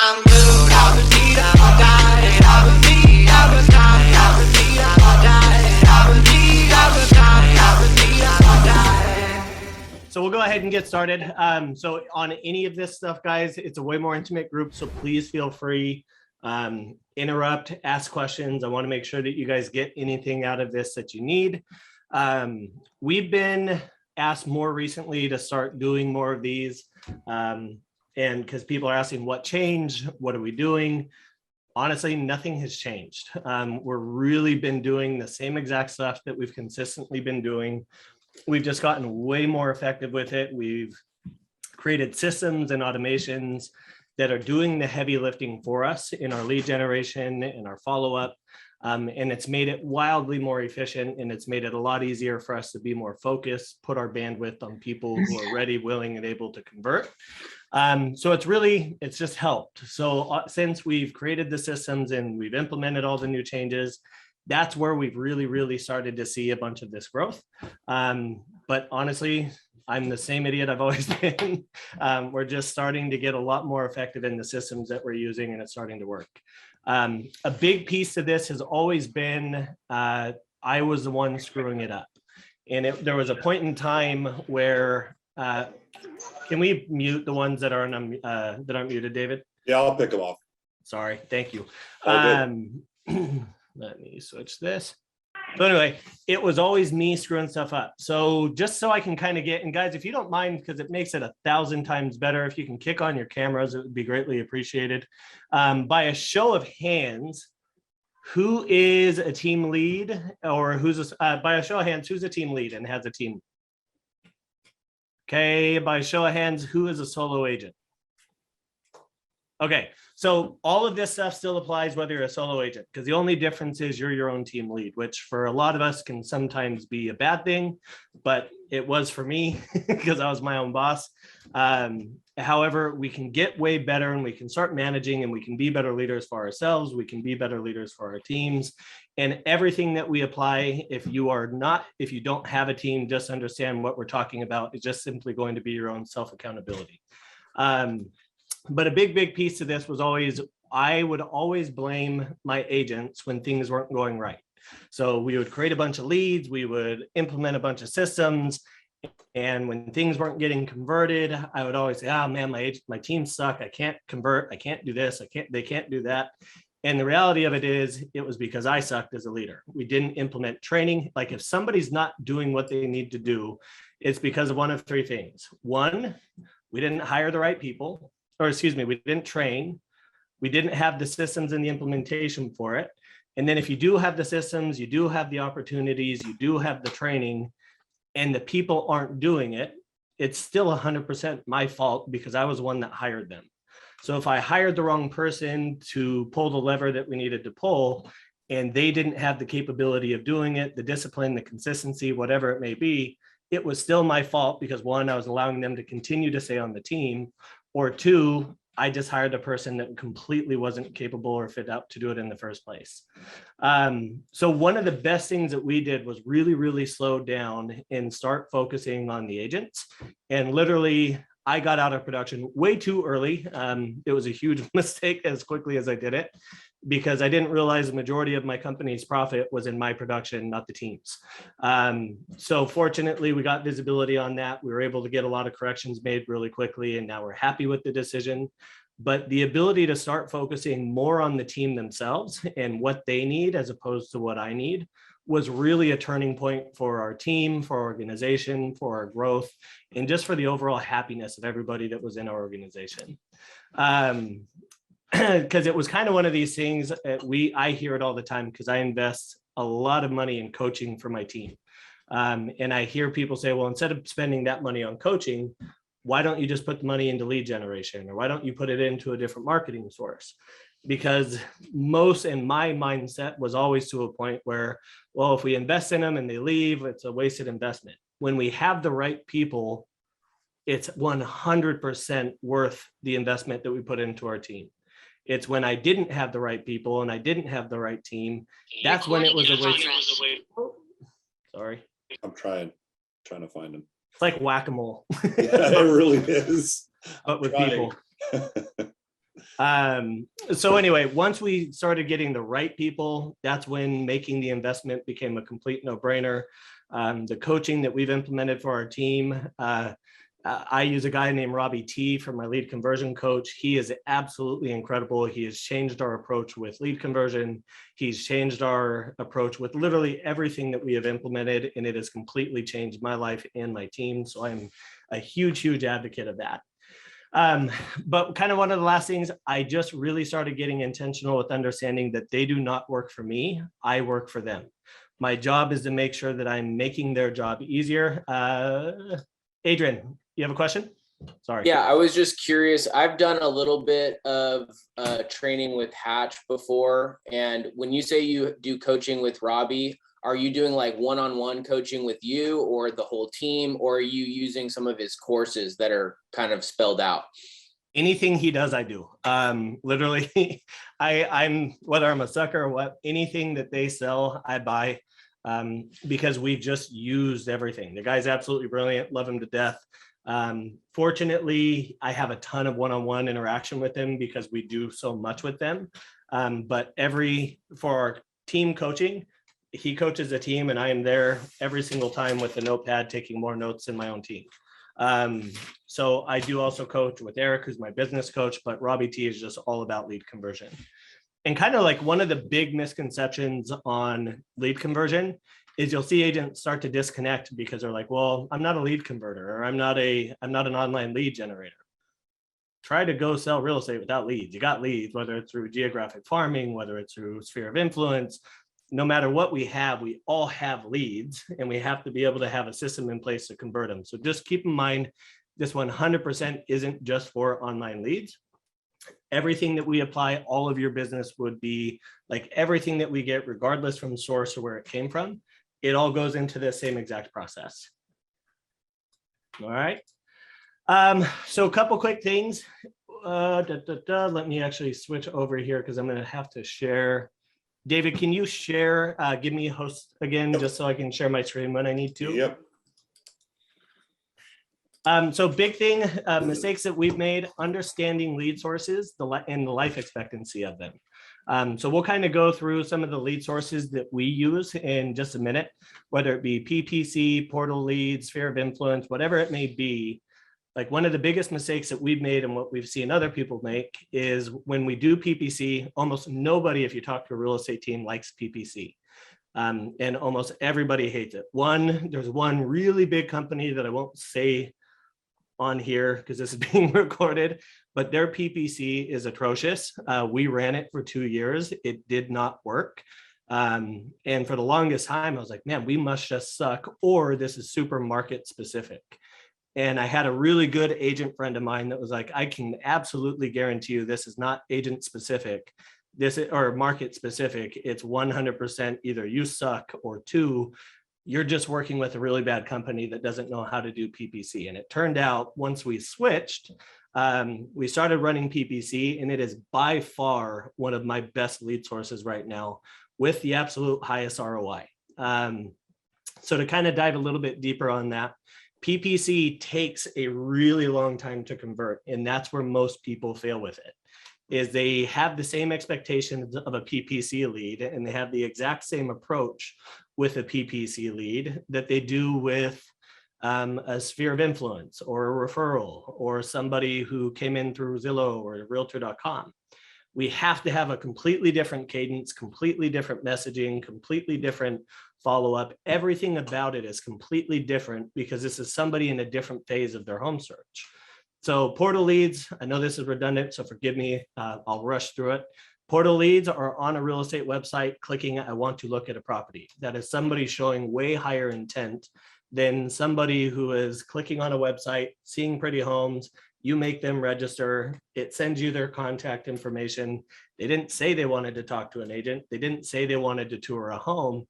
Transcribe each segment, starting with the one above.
So we'll go ahead and get started. So on any of this stuff, guys, it's a way more intimate group. So please feel free, interrupt, ask questions. I want to make sure that you guys get anything out of this that you need. We've been asked more recently to start doing more of these. And because people are asking what changed, what are we doing? Honestly, nothing has changed. We're really been doing the same exact stuff that we've consistently been doing. We've just gotten way more effective with it. We've created systems and automations that are doing the heavy lifting for us in our lead generation and our follow-up. And it's made it wildly more efficient, and it's made it a lot easier for us to be more focused, put our bandwidth on people who are ready, willing, and able to convert. So it's just helped. So since we've created the systems and we've implemented all the new changes, that's where we've really started to see a bunch of this growth. But honestly, I'm the same idiot I've always been. We're just starting to get a lot more effective in the systems that we're using, and it's starting to work. A big piece of this has always been, I was the one screwing it up. And there was a point in time where, can we mute the ones that aren't muted, David? Yeah, I'll pick them off. Sorry, thank you. Let me switch this. So anyway, it was always me screwing stuff up. So just so I can kind of get, and guys, if you don't mind, because it makes it 1,000 times better, if you can kick on your cameras, it would be greatly appreciated. By a show of hands, who is a team lead, or by a show of hands, who's a team lead and has a team? Okay, by a show of hands, who is a solo agent? Okay, so all of this stuff still applies whether you're a solo agent, because the only difference is you're your own team lead, which for a lot of us can sometimes be a bad thing, but it was for me because I was my own boss. However, we can get way better, and we can start managing, and we can be better leaders for ourselves. We can be better leaders for our teams, and everything that we apply, if you don't have a team, just understand what we're talking about. It's just simply going to be your own self-accountability. But a big piece of this was I would always blame my agents when things weren't going right. So we would create a bunch of leads, we would implement a bunch of systems, and when things weren't getting converted, I would always say, oh man, my team suck. I can't convert. I can't do this. They can't do that. And the reality of it is, it was because I sucked as a leader. We didn't implement training. Like if somebody's not doing what they need to do, it's because of one of three things. One, we didn't hire the right people. Or excuse me, we didn't train, we didn't have the systems and the implementation for it. And then if you do have the systems, you do have the opportunities, you do have the training, and the people aren't doing it, it's still 100% my fault because I was the one that hired them. So if I hired the wrong person to pull the lever that we needed to pull, and they didn't have the capability of doing it, the discipline, the consistency, whatever it may be, it was still my fault because one, I was allowing them to continue to stay on the team, or two, I just hired a person that completely wasn't capable or fit up to do it in the first place. So one of the best things that we did was really slow down and start focusing on the agents. And literally, I got out of production way too early. It was a huge mistake as quickly as I did it, because I didn't realize the majority of my company's profit was in my production, not the team's. So fortunately, we got visibility on that. We were able to get a lot of corrections made really quickly, and now we're happy with the decision. But the ability to start focusing more on the team themselves and what they need as opposed to what I need was really a turning point for our team, for our organization, for our growth, and just for the overall happiness of everybody that was in our organization. Because it was kind of one of these things that I hear it all the time, because I invest a lot of money in coaching for my team. And I hear people say, well, instead of spending that money on coaching, why don't you just put the money into lead generation? Or why don't you put it into a different marketing source? Because in my mindset was always to a point where, well, if we invest in them and they leave, it's a wasted investment. When we have the right people, it's 100% worth the investment that we put into our team. It's when I didn't have the right people and I didn't have the right team, that's when it was a waste. Sorry. I'm trying to find him. It's like whack-a-mole. Yeah, it really is. But with people. So anyway, once we started getting the right people, that's when making the investment became a complete no-brainer. The coaching that we've implemented for our team, I use a guy named Robbie T for my lead conversion coach. He is absolutely incredible. He has changed our approach with lead conversion. He's changed our approach with literally everything that we have implemented, and it has completely changed my life and my team. So I'm a huge, huge advocate of that. But kind of one of the last things, I just really started getting intentional with understanding that they do not work for me. I work for them. My job is to make sure that I'm making their job easier. Adrian, you have a question? Sorry. Yeah, I was just curious. I've done a little bit of training with Hatch before. And when you say you do coaching with Robbie, are you doing like one-on-one coaching with you or the whole team, or are you using some of his courses that are kind of spelled out? Anything he does, I do. Literally, I'm whether I'm a sucker or what, anything that they sell, I buy, because we've just used everything. The guy's absolutely brilliant, love him to death. Fortunately, I have a ton of one-on-one interaction with him because we do so much with them. But for our team coaching, he coaches a team and I am there every single time with the notepad taking more notes than my own team. So I do also coach with Eric, who's my business coach, but Robbie T is just all about lead conversion. And kind of like one of the big misconceptions on lead conversion is you'll see agents start to disconnect because they're like, well, I'm not a lead converter, or I'm not an online lead generator. Try to go sell real estate without leads. You got leads, whether it's through geographic farming, whether it's through sphere of influence. No matter what we all have leads, and we have to be able to have a system in place to convert them. So just keep in mind, this 100% isn't just for online leads. Everything that we apply, all of your business would be like everything that we get, regardless from source or where it came from, it all goes into the same exact process. All right. So a couple quick things. Let me actually switch over here because I'm going to have to share. David, can you share, give me a host again, just so I can share my screen when I need to? Yep. So big thing, mistakes that we've made, understanding lead sources and the life expectancy of them. So we'll kind of go through some of the lead sources that we use in just a minute, whether it be PPC, portal leads, sphere of influence, whatever it may be. Like one of the biggest mistakes that we've made and what we've seen other people make is when we do PPC, almost nobody, if you talk to a real estate team, likes PPC. And almost everybody hates it. There's one really big company that I won't say on here because this is being recorded, but their PPC is atrocious. We ran it for 2 years. It did not work. And for the longest time, I was like, man, we must just suck, or this is super market specific. And I had a really good agent friend of mine that was like, I can absolutely guarantee you this is not agent specific, or market specific. It's 100% either you suck, or two, you're just working with a really bad company that doesn't know how to do PPC. And it turned out once we switched, we started running PPC, and it is by far one of my best lead sources right now with the absolute highest ROI. So to kind of dive a little bit deeper on that, PPC takes a really long time to convert, and that's where most people fail with it, is they have the same expectations of a PPC lead, and they have the exact same approach with a PPC lead that they do with a sphere of influence or a referral or somebody who came in through Zillow or realtor.com. We have to have a completely different cadence, completely different messaging, completely different follow-up. Everything about it is completely different because this is somebody in a different phase of their home search. So portal leads, I know this is redundant, so forgive me, I'll rush through it. Portal leads are on a real estate website clicking, I want to look at a property. That is somebody showing way higher intent than somebody who is clicking on a website, seeing pretty homes, you make them register, it sends you their contact information. They didn't say they wanted to talk to an agent. They didn't say they wanted to tour a home.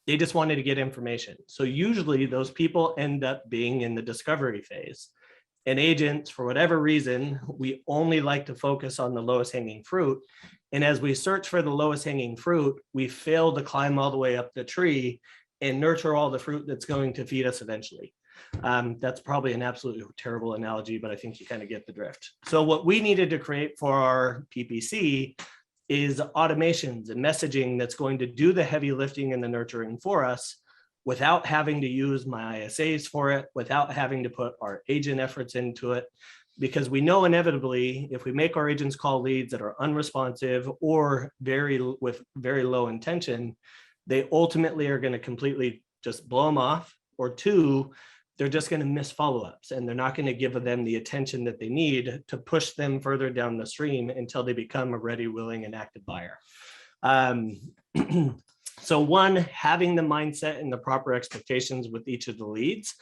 They just wanted to get information. So usually those people end up being in the discovery phase. And agents, for whatever reason, we only like to focus on the lowest hanging fruit. And as we search for the lowest hanging fruit, we fail to climb all the way up the tree and nurture all the fruit that's going to feed us eventually. That's probably an absolutely terrible analogy, but I think you kind of get the drift. So what we needed to create for our PPC is automations and messaging that's going to do the heavy lifting and the nurturing for us without having to use my ISAs for it, without having to put our agent efforts into it. Because we know inevitably, if we make our agents call leads that are unresponsive or with very low intention, they ultimately are going to completely just blow them off. Or two, they're just going to miss follow-ups and they're not going to give them the attention that they need to push them further down the stream until they become a ready, willing, and active buyer. So one, having the mindset and the proper expectations with each of the leads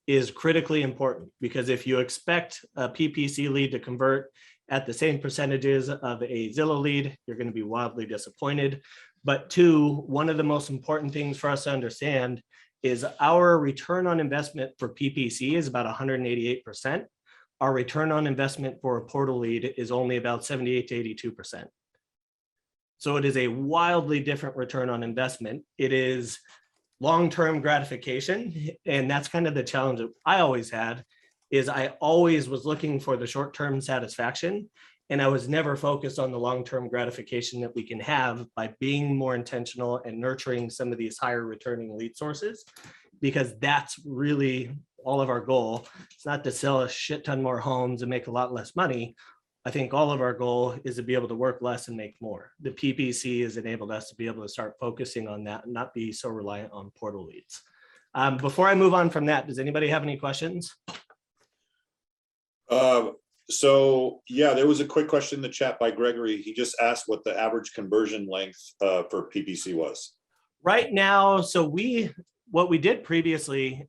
is critically important, because if you expect a PPC lead to convert at the same percentages of a Zillow lead, you're going to be wildly disappointed. But two, one of the most important things for us to understand is our return on investment for PPC is about 188%. Our return on investment for a portal lead is only about 78 to 82%. So it is a wildly different return on investment. It is long-term gratification. And that's kind of the challenge that I always had, is I always was looking for the short-term satisfaction. And I was never focused on the long-term gratification that we can have by being more intentional and nurturing some of these higher returning lead sources, because that's really all of our goal. It's not to sell a shit ton more homes and make a lot less money. I think all of our goal is to be able to work less and make more. The PPC has enabled us to be able to start focusing on that and not be so reliant on portal leads. Before I move on from that, does anybody have any questions? So yeah, there was a quick question in the chat by Gregory. He just asked what the average conversion length for PPC was. Right now, so what we did previously,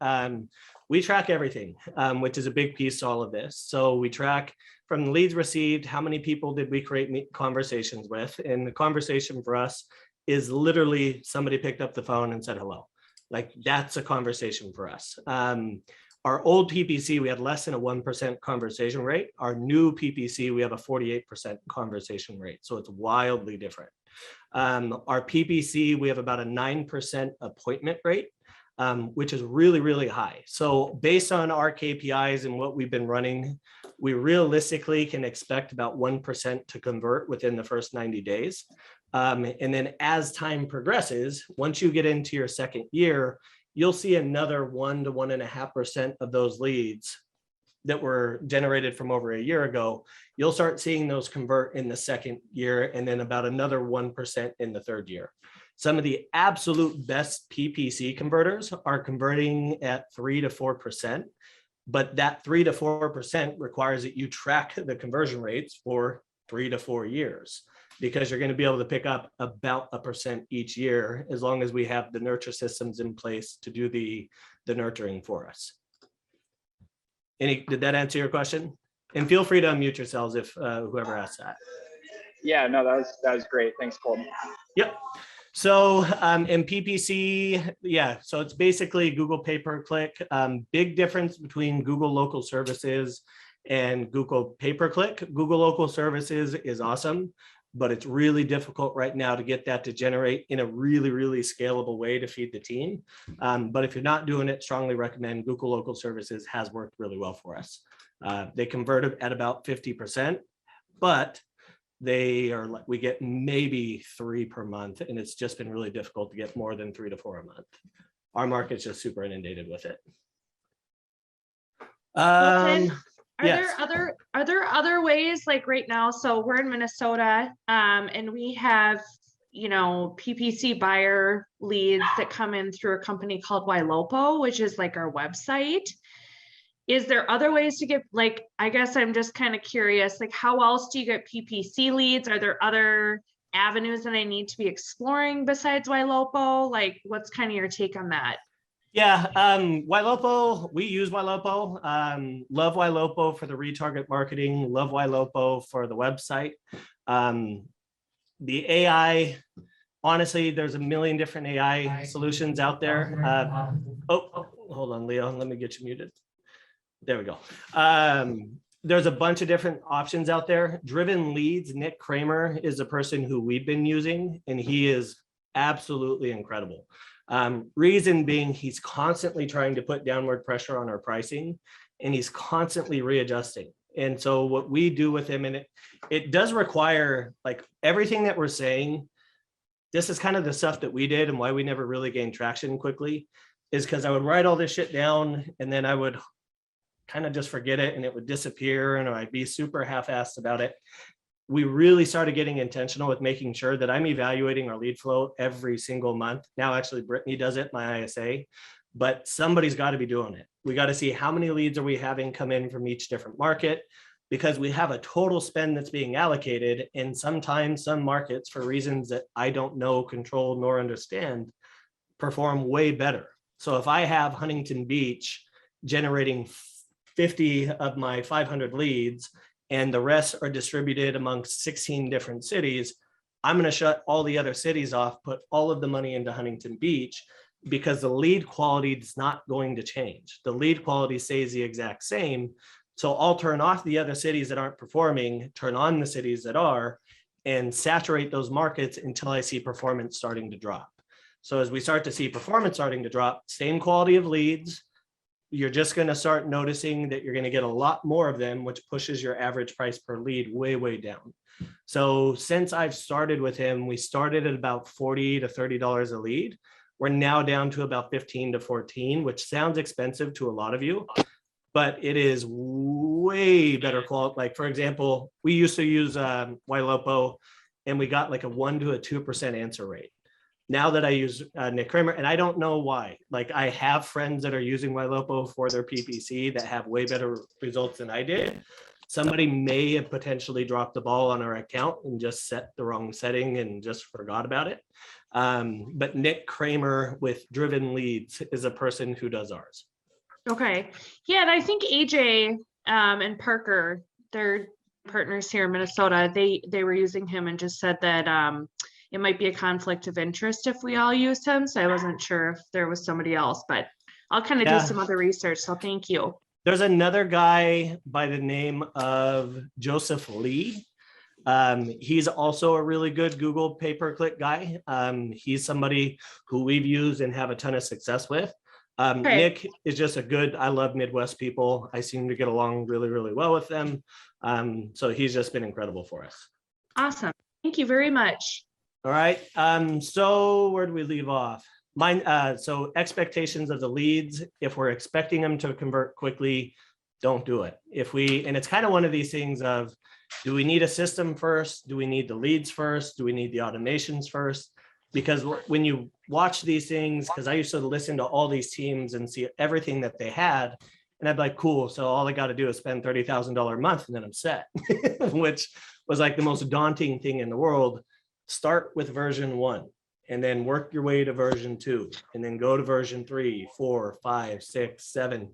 we track everything, which is a big piece to all of this. So we track from the leads received, how many people did we create conversations with? And the conversation for us is literally somebody picked up the phone and said hello. Like, that's a conversation for us. Our old PPC, we had less than a 1% conversation rate. Our new PPC, we have a 48% conversation rate. So it's wildly different. Our PPC, we have about a 9% appointment rate, which is really, really high. So based on our KPIs and what we've been running, we realistically can expect about 1% to convert within the first 90 days. And then as time progresses, once you get into your second year, you'll see another 1 to 1.5% of those leads that were generated from over a year ago. You'll start seeing those convert in the second year, and then about another 1% in the third year. Some of the absolute best PPC converters are converting at 3 to 4%, but that 3 to 4% requires that you track the conversion rates for 3 to 4 years, because you're going to be able to pick up about 1% each year, as long as we have the nurture systems in place to do the nurturing for us. Did that answer your question? And feel free to unmute yourselves if whoever asked that. Yeah, no, that was great. Thanks, Colton. Yep. So in PPC, yeah, so it's basically Google pay-per-click. Big difference between Google Local Services and Google pay-per-click. Google Local Services is awesome, but it's really difficult right now to get that to generate in a really, really scalable way to feed the team. But if you're not doing it, strongly recommend Google Local Services. Has worked really well for us. They converted at about 50%, but we get maybe 3 per month, and it's just been really difficult to get more than 3 to 4 a month. Our market's just super inundated with it. Colton, yes. Are there other ways, like right now? So we're in Minnesota, and we have, PPC buyer leads that come in through a company called Ylopo, which is like our website. Is there other ways to get, like, I guess I'm just kind of curious, like, how else do you get PPC leads? Are there other avenues that I need to be exploring besides Ylopo? Like, what's kind of your take on that? Yeah, Ylopo, we use Ylopo. Love Ylopo for the retarget marketing. Love Ylopo for the website. The AI, honestly, there's a million different AI solutions out there. Hold on, Leo, let me get you muted. There we go. There's a bunch of different options out there. Driven Leads, Nick Kramer is a person who we've been using, and he is absolutely incredible. Reason being, he's constantly trying to put downward pressure on our pricing, and he's constantly readjusting. And so what we do with him, and it does require, like, everything that we're saying, this is kind of the stuff that we did and why we never really gained traction quickly, is because I would write all this shit down and then I would kind of just forget it and it would disappear and I'd be super half-assed about it. We really started getting intentional with making sure that I'm evaluating our lead flow every single month. Now, actually, Brittany does it, my ISA, but somebody's got to be doing it. We got to see how many leads are we having come in from each different market, because we have a total spend that's being allocated. And sometimes some markets, for reasons that I don't know, control, nor understand, perform way better. So if I have Huntington Beach generating 50 of my 500 leads, and the rest are distributed amongst 16 different cities, I'm going to shut all the other cities off, put all of the money into Huntington Beach, because the lead quality is not going to change. The lead quality stays the exact same. So I'll turn off the other cities that aren't performing, turn on the cities that are, and saturate those markets until I see performance starting to drop. So as we start to see performance starting to drop, same quality of leads, you're just going to start noticing that you're going to get a lot more of them, which pushes your average price per lead way, way down. So since I've started with him, we started at about $40 to $30 a lead. We're now down to about 15 to 14, which sounds expensive to a lot of you, but it is way better quality. Like, for example, we used to use Ylopo and we got like a 1 to 2% answer rate. Now that I use Nick Kramer, and I don't know why, like, I have friends that are using Ylopo for their PPC that have way better results than I did. Somebody may have potentially dropped the ball on our account and just set the wrong setting and just forgot about it. But Nick Kramer with Driven Leads is a person who does ours. Okay. Yeah, and I think AJ and Parker, they're partners here in Minnesota, they were using him and just said that it might be a conflict of interest if we all used him. So I wasn't sure if there was somebody else, but I'll kind of do some other research. So thank you. There's another guy by the name of Joseph Lee. He's also a really good Google pay-per-click guy. He's somebody who we've used and have a ton of success with. Okay. Nick is just I love Midwest people. I seem to get along really, really well with them. So he's just been incredible for us. Awesome. Thank you very much. All right. So where do we leave off? So expectations of the leads, if we're expecting them to convert quickly, don't do it. And it's kind of one of these things of, do we need a system first? Do we need the leads first? Do we need the automations first? Because when you watch these things, because I used to listen to all these teams and see everything that they had, and I'd be like, cool, so all I got to do is spend $30,000 a month and then I'm set, which was like the most daunting thing in the world. Start with version 1 and then work your way to version 2 and then go to version 3, 4, 5, 6, 7.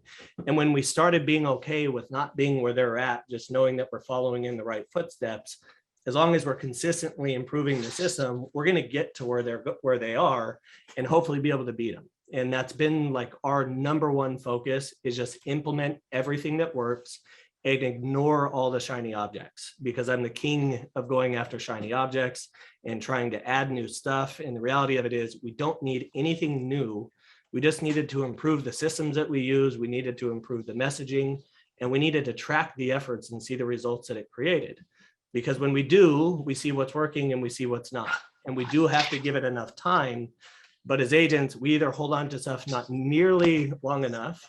And when we started being okay with not being where they're at, just knowing that we're following in the right footsteps, as long as we're consistently improving the system, we're going to get to where they are and hopefully be able to beat them. And that's been like our number one focus, is just implement everything that works and ignore all the shiny objects, because I'm the king of going after shiny objects and trying to add new stuff. And the reality of it is we don't need anything new. We just needed to improve the systems that we use. We needed to improve the messaging, and we needed to track the efforts and see the results that it created. Because when we do, we see what's working and we see what's not. And we do have to give it enough time. But as agents, we either hold on to stuff not nearly long enough,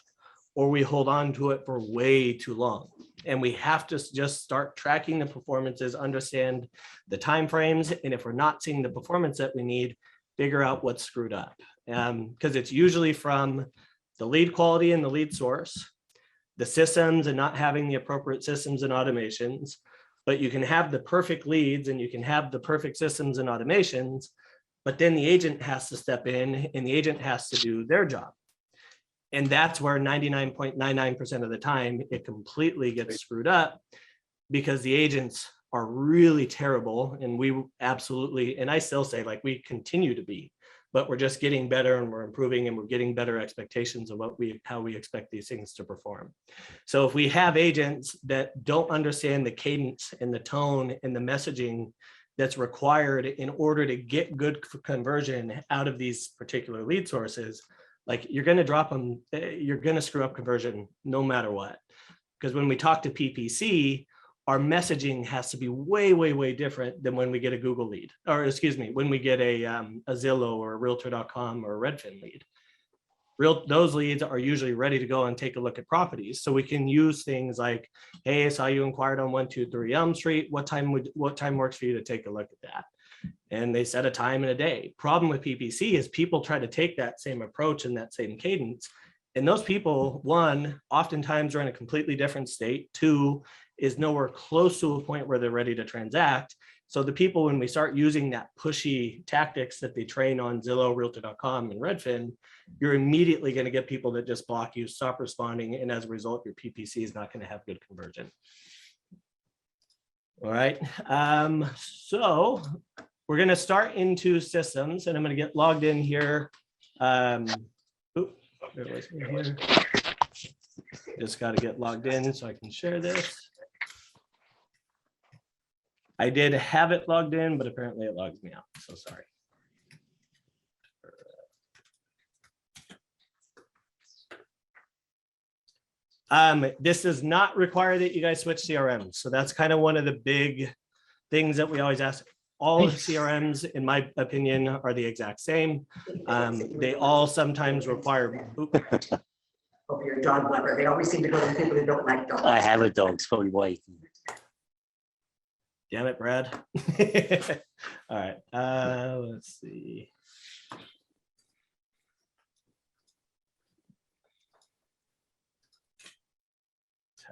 or we hold on to it for way too long. And we have to just start tracking the performances, understand the timeframes, and if we're not seeing the performance that we need, figure out what's screwed up. Because it's usually from the lead quality and the lead source, the systems and not having the appropriate systems and automations. But you can have the perfect leads and you can have the perfect systems and automations, but then the agent has to step in and the agent has to do their job. And that's where 99.99% of the time it completely gets screwed up, because the agents are really terrible. And we absolutely, and I still say, like, we continue to be, but we're just getting better and we're improving and we're getting better expectations of how we expect these things to perform. So if we have agents that don't understand the cadence and the tone and the messaging that's required in order to get good conversion out of these particular lead sources, like you're going to drop them, you're going to screw up conversion no matter what. Because when we talk to PPC, our messaging has to be way, way, way different than when we get a Google lead, or excuse me, when we get a Zillow or a Realtor.com or a Redfin lead. Those leads are usually ready to go and take a look at properties. So we can use things like, hey, I saw you inquired on 123 Elm Street. What time works for you to take a look at that? And they set a time and a day. Problem with PPC is people try to take that same approach and that same cadence. And those people, one, oftentimes are in a completely different state. Two, is nowhere close to a point where they're ready to transact. So the people, when we start using that pushy tactics that they train on Zillow, Realtor.com, and Redfin, you're immediately going to get people that just block you, stop responding, and as a result, your PPC is not going to have good conversion. All right, so we're going to start into systems, and I'm going to get logged in here. Just got to get logged in so I can share this. I did have it logged in, but apparently it logs me out. So sorry. This does not require that you guys switch CRMs. So that's kind of one of the big things that we always ask. All of the CRMs, in my opinion, are the exact same. They all sometimes require. Hope you're a dog lover. They always seem to go to the people that don't like dogs. I have a dog, it's probably why. Damn it, Brad. All right, let's see.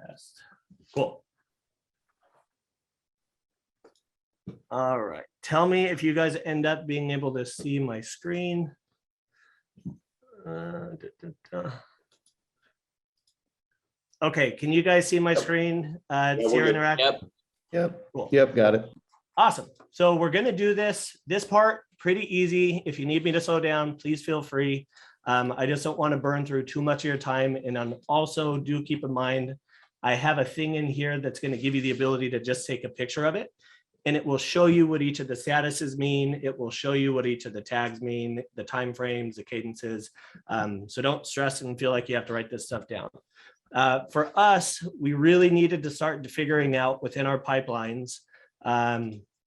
Test. Cool. All right. Tell me if you guys end up being able to see my screen. Okay, can you guys see my screen? we're Sierra good. Interactive? Yep. Yep, Cool. yep, got it. Awesome. So we're going to do this part pretty easy. If you need me to slow down, please feel free. I just don't want to burn through too much of your time. And also do keep in mind, I have a thing in here that's going to give you the ability to just take a picture of it. And it will show you what each of the statuses mean. It will show you what each of the tags mean, the timeframes, the cadences. So don't stress and feel like you have to write this stuff down. For us, we really needed to start figuring out within our pipelines,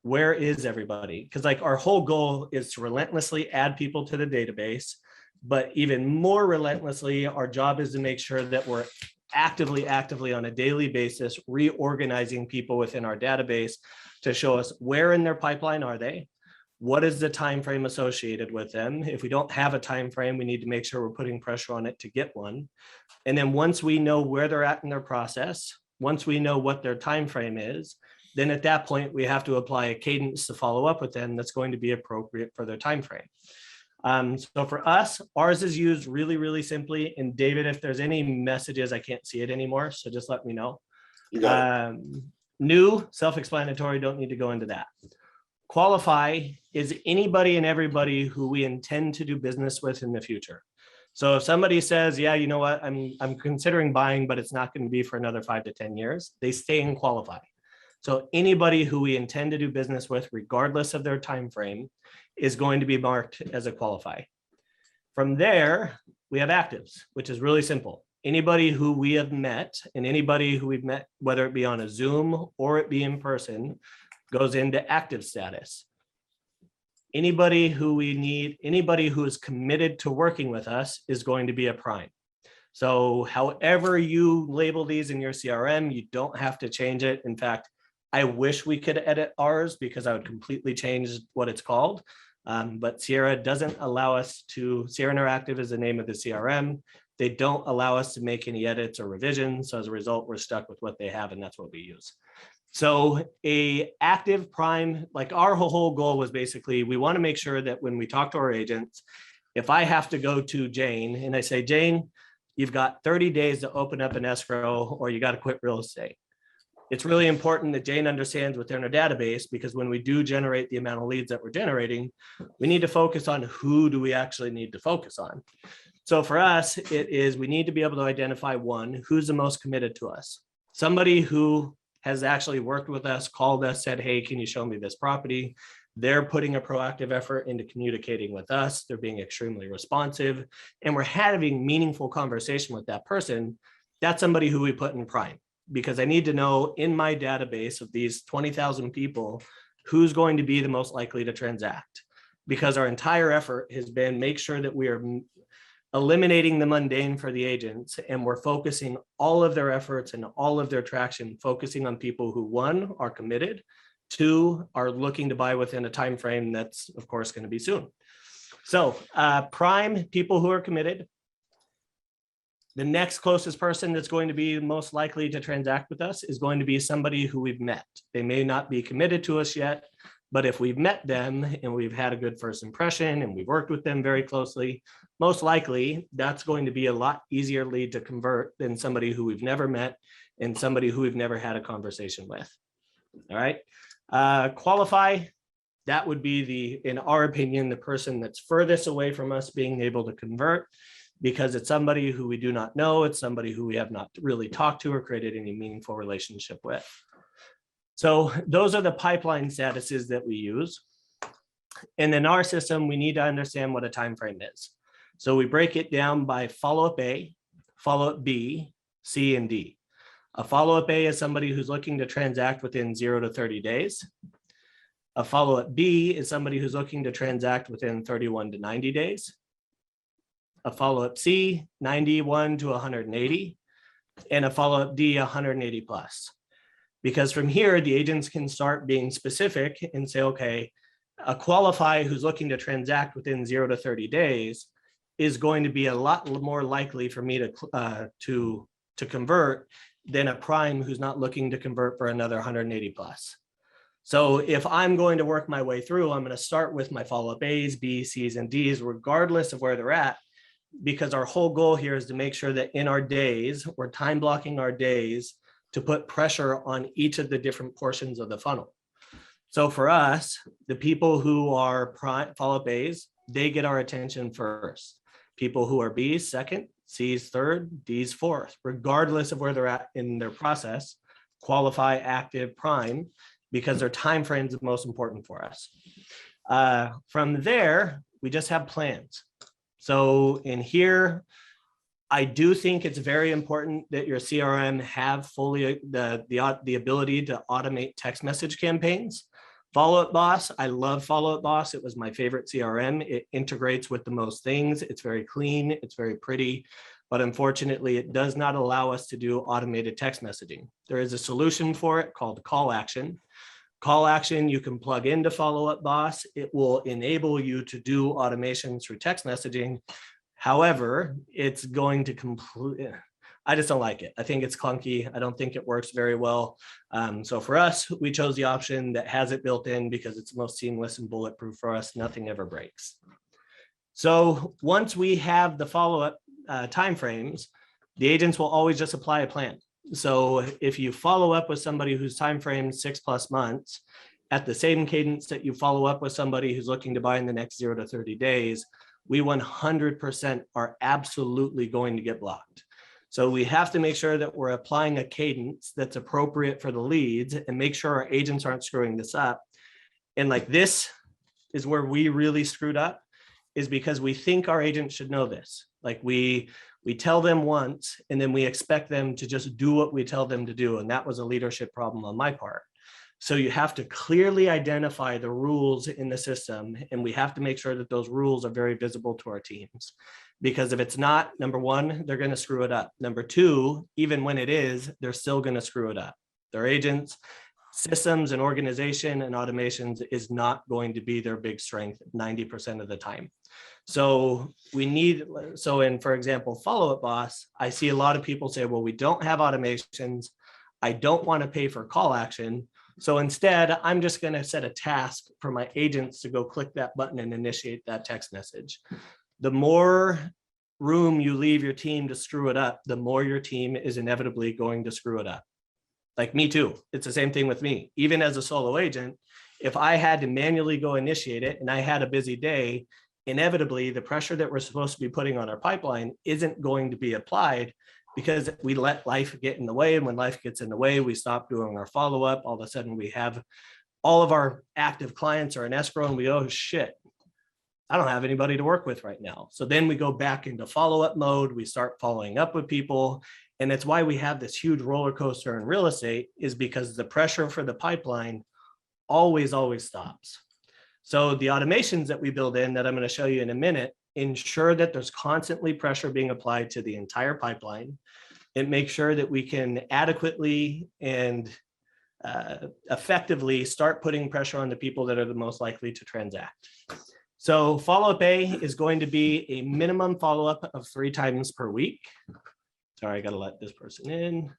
where is everybody? Because like our whole goal is to relentlessly add people to the database, but even more relentlessly, our job is to make sure that we're actively on a daily basis, reorganizing people within our database to show us where in their pipeline are they? What is the time frame associated with them? If we don't have a time frame, we need to make sure we're putting pressure on it to get one. And then once we know where they're at in their process, once we know what their time frame is, then at that point we have to apply a cadence to follow up with them that's going to be appropriate for their time frame. So for us, ours is used really, really simply. And David, if there's any messages, I can't see it anymore, so just let me know. You got it. New, self-explanatory, don't need to go into that. Qualify is anybody and everybody who we intend to do business with in the future. So if somebody says, yeah, you know what, I'm considering buying, but it's not going to be for another 5 to 10 years, they stay in qualify. So anybody who we intend to do business with, regardless of their time frame, is going to be marked as a qualify. From there, we have actives, which is really simple. Anybody who we have met and anybody who we've met, whether it be on a Zoom or it be in person, goes into active status. Anybody who we need, anybody who is committed to working with us is going to be a prime. So however you label these in your CRM, you don't have to change it. In fact, I wish we could edit ours because I would completely change what it's called. But Sierra doesn't allow us to, Sierra Interactive is the name of the CRM. They don't allow us to make any edits or revisions. So as a result, we're stuck with what they have and that's what we use. So a active prime, like our whole goal was basically, we want to make sure that when we talk to our agents, if I have to go to Jane and I say, Jane, you've got 30 days to open up an escrow or you got to quit real estate. It's really important that Jane understands within our database, because when we do generate the amount of leads that we're generating, we need to focus on who do we actually need to focus on. So for us, it is, we need to be able to identify one, who's the most committed to us. Somebody who has actually worked with us, called us, said, hey, can you show me this property? They're putting a proactive effort into communicating with us. They're being extremely responsive, and we're having meaningful conversation with that person. That's somebody who we put in prime, because I need to know in my database of these 20,000 people, who's going to be the most likely to transact. Because our entire effort has been make sure that we are eliminating the mundane for the agents, and we're focusing all of their efforts and all of their traction, focusing on people who, one, are committed, two, are looking to buy within a time frame that's of course going to be soon. So prime, people who are committed. The next closest person that's going to be most likely to transact with us is going to be somebody who we've met. They may not be committed to us yet, but if we've met them and we've had a good first impression and we've worked with them very closely, most likely that's going to be a lot easier lead to convert than somebody who we've never met and somebody who we've never had a conversation with. All right. Qualify, that would be in our opinion, the person that's furthest away from us being able to convert, because it's somebody who we do not know. It's somebody who we have not really talked to or created any meaningful relationship with. So those are the pipeline statuses that we use. And in our system, we need to understand what a time frame is. So we break it down by follow-up A, follow-up B, C, and D. A follow-up A is somebody who's looking to transact within 0 to 30 days. A follow-up B is somebody who's looking to transact within 31 to 90 days. A follow-up C, 91 to 180, and a follow-up D, 180 plus. Because from here, the agents can start being specific and say, okay, a qualify who's looking to transact within 0 to 30 days is going to be a lot more likely for me to convert than a prime who's not looking to convert for another 180 plus. So if I'm going to work my way through, I'm going to start with my follow-up A's, B's, C's, and D's, regardless of where they're at, because our whole goal here is to make sure that in our days, we're time blocking our days to put pressure on each of the different portions of the funnel. So for us, the people who are follow-up A's, they get our attention first. People who are B's second, C's third, D's fourth, regardless of where they're at in their process, qualify, active, prime, because their time frame is the most important for us. From there, we just have plans. So in here, I do think it's very important that your CRM have fully the ability to automate text message campaigns. Follow-up Boss, I love Follow-up Boss. It was my favorite CRM. It integrates with the most things. It's very clean. It's very pretty. But unfortunately, it does not allow us to do automated text messaging. There is a solution for it called Call Action. Call Action, you can plug into Follow-up Boss. It will enable you to do automation through text messaging. However, it's going to completely, I just don't like it. I think it's clunky. I don't think it works very well. So for us, we chose the option that has it built in because it's the most seamless and bulletproof for us. Nothing ever breaks. So once we have the follow-up timeframes, the agents will always just apply a plan. So if you follow up with somebody whose time frame is 6+ months at the same cadence that you follow up with somebody who's looking to buy in the next 0 to 30 days, we 100% are absolutely going to get blocked. So we have to make sure that we're applying a cadence that's appropriate for the leads and make sure our agents aren't screwing this up. And like this is where we really screwed up, is because we think our agents should know this. Like we tell them once and then we expect them to just do what we tell them to do. And that was a leadership problem on my part. So you have to clearly identify the rules in the system, and we have to make sure that those rules are very visible to our teams. Because if it's not, number one, they're going to screw it up. Number two, even when it is, they're still going to screw it up. Their agents, systems and organization and automations is not going to be their big strength 90% of the time. So for example, Follow-up Boss, I see a lot of people say, well, we don't have automations. I don't want to pay for Call Action. So instead, I'm just going to set a task for my agents to go click that button and initiate that text message. The more room you leave your team to screw it up, the more your team is inevitably going to screw it up. Like me too. It's the same thing with me. Even as a solo agent, if I had to manually go initiate it and I had a busy day, inevitably the pressure that we're supposed to be putting on our pipeline isn't going to be applied because we let life get in the way. And when life gets in the way, we stop doing our follow-up. All of a sudden we have all of our active clients are in escrow and we, oh shit, I don't have anybody to work with right now. So then we go back into follow-up mode. We start following up with people. And that's why we have this huge roller coaster in real estate, is because the pressure for the pipeline always stops. So the automations that we build in that I'm going to show you in a minute ensure that there's constantly pressure being applied to the entire pipeline. It makes sure that we can adequately and effectively start putting pressure on the people that are the most likely to transact. So follow-up A is going to be a minimum follow-up of 3 times per week. Sorry, I got to let this person in.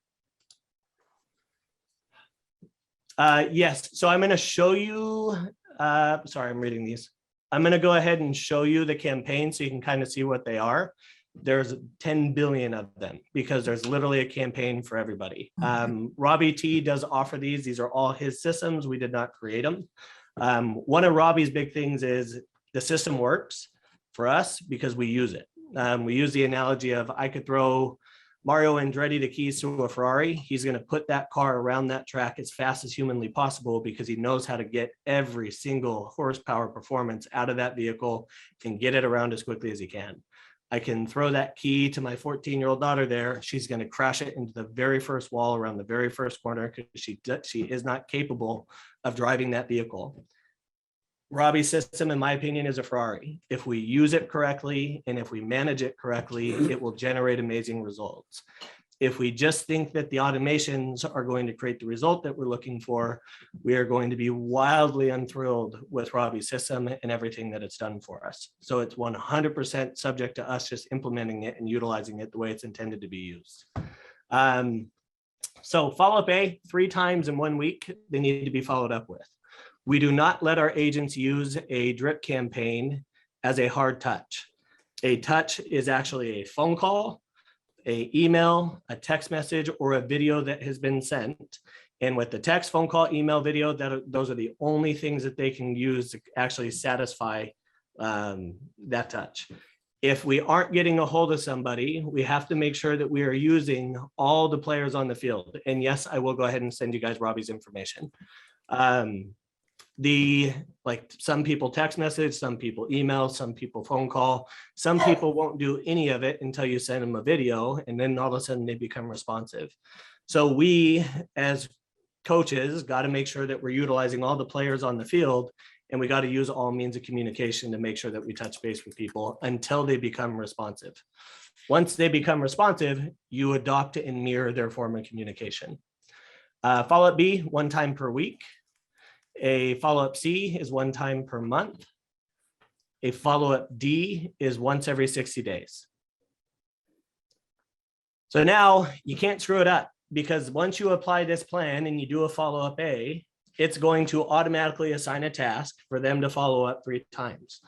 Yes, so I'm going to show you, sorry, I'm reading these. I'm going to go ahead and show you the campaign so you can kind of see what they are. There's 10 billion of them because there's literally a campaign for everybody. Robbie T does offer these. These are all his systems. We did not create them. One of Robbie's big things is the system works for us because we use it. We use the analogy of I could throw Mario Andretti the keys to a Ferrari. He's going to put that car around that track as fast as humanly possible because he knows how to get every single horsepower performance out of that vehicle and get it around as quickly as he can. I can throw that key to my 14-year-old daughter there. She's going to crash it into the very first wall around the very first corner because she is not capable of driving that vehicle. Robbie's system, in my opinion, is a Ferrari. If we use it correctly and if we manage it correctly, it will generate amazing results. If we just think that the automations are going to create the result that we're looking for, we are going to be wildly unthrilled with Robbie's system and everything that it's done for us. So it's 100% subject to us just implementing it and utilizing it the way it's intended to be used. So follow-up A, 3 times in 1 week, they need to be followed up with. We do not let our agents use a drip campaign as a hard touch. A touch is actually a phone call, an email, a text message, or a video that has been sent. And with the text, phone call, email, video, those are the only things that they can use to actually satisfy that touch. If we aren't getting a hold of somebody, we have to make sure that we are using all the players on the field. And yes, I will go ahead and send you guys Robbie's information. Like some people text message, some people email, some people phone call, some people won't do any of it until you send them a video, and then all of a sudden they become responsive. So we as coaches got to make sure that we're utilizing all the players on the field, and we got to use all means of communication to make sure that we touch base with people until they become responsive. Once they become responsive, you adopt and mirror their form of communication. Follow-up B, 1 time per week. A follow-up C is 1 time per month. A follow-up D is once every 60 days. So now you can't screw it up, because once you apply this plan and you do a follow-up A, it's going to automatically assign a task for them to follow up 3 times.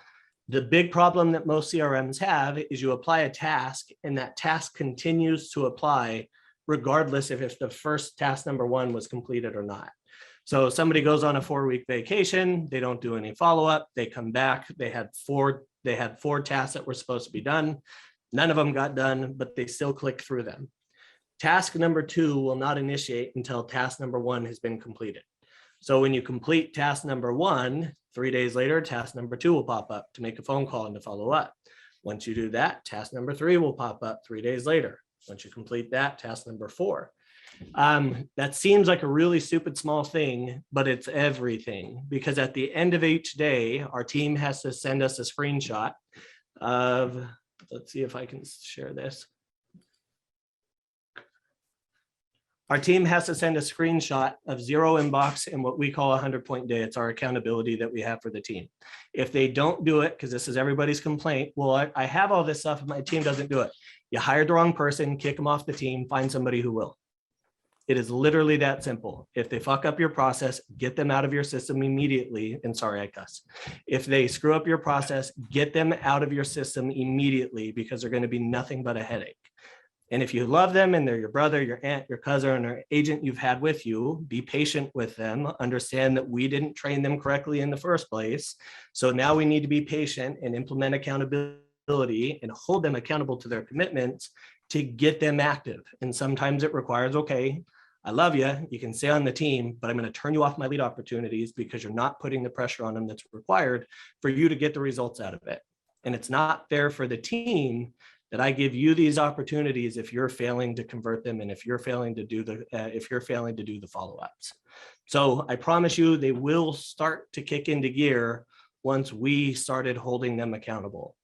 The big problem that most CRMs have is you apply a task and that task continues to apply regardless if the first task number 1 was completed or not. So somebody goes on a 4-week vacation, they don't do any follow-up, they come back, they had 4 tasks that were supposed to be done. None of them got done, but they still click through them. Task number 2 will not initiate until task number 1 has been completed. So when you complete task number 1, 3 days later, task number 2 will pop up to make a phone call and to follow up. Once you do that, task number 3 will pop up 3 days later. Once you complete that, task number 4. That seems like a really stupid small thing, but it's everything, because at the end of each day, our team has to send us a screenshot of, let's see if I can share this. Our team has to send a screenshot of 0 inbox and what we call a 100-point day. It's our accountability that we have for the team. If they don't do it, because this is everybody's complaint, well, I have all this stuff and my team doesn't do it. You hired the wrong person, kick them off the team, find somebody who will. It is literally that simple. If they fuck up your process, get them out of your system immediately. And sorry, I cuss. If they screw up your process, get them out of your system immediately, because they're going to be nothing but a headache. And if you love them and they're your brother, your aunt, your cousin, or agent you've had with you, be patient with them. Understand that we didn't train them correctly in the first place. So now we need to be patient and implement accountability and hold them accountable to their commitments. to get them active. And sometimes it requires, okay, I love you, you can stay on the team, but I'm going to turn you off my lead opportunities because you're not putting the pressure on them that's required for you to get the results out of it. And it's not fair for the team that I give you these opportunities if you're failing to convert them and if you're failing to do the follow-ups. So I promise you, they will start to kick into gear once we started holding them accountable,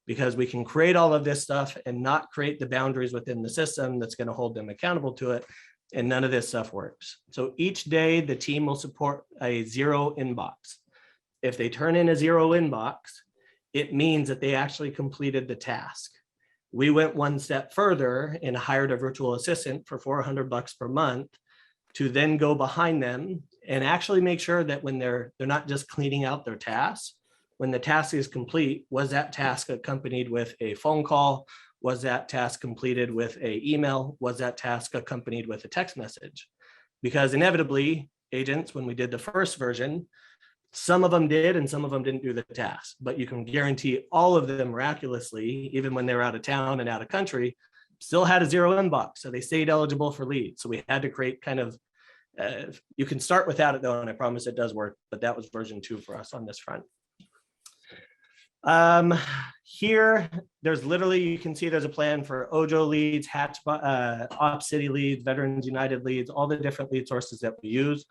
because we can create all of this stuff and not create the boundaries within the system that's going to hold them accountable to it. And none of this stuff works. So each day the team will support a 0 inbox. If they turn in a 0 inbox, it means that they actually completed the task. We went one step further and hired a virtual assistant for $400 per month to then go behind them and actually make sure that when they're not just cleaning out their tasks, when the task is complete, was that task accompanied with a phone call? Was that task completed with an email? Was that task accompanied with a text message? Because inevitably, agents, when we did the first version, some of them did and some of them didn't do the task, but you can guarantee all of them miraculously, even when they were out of town and out of country, still had a 0 inbox. So they stayed eligible for leads. So we had to create kind of, you can start without it though, and I promise it does work, but that was version 2 for us on this front. Here, there's literally, you can see there's a plan for Ojo leads, Hatch, Op City leads, Veterans United leads, all the different lead sources that we use.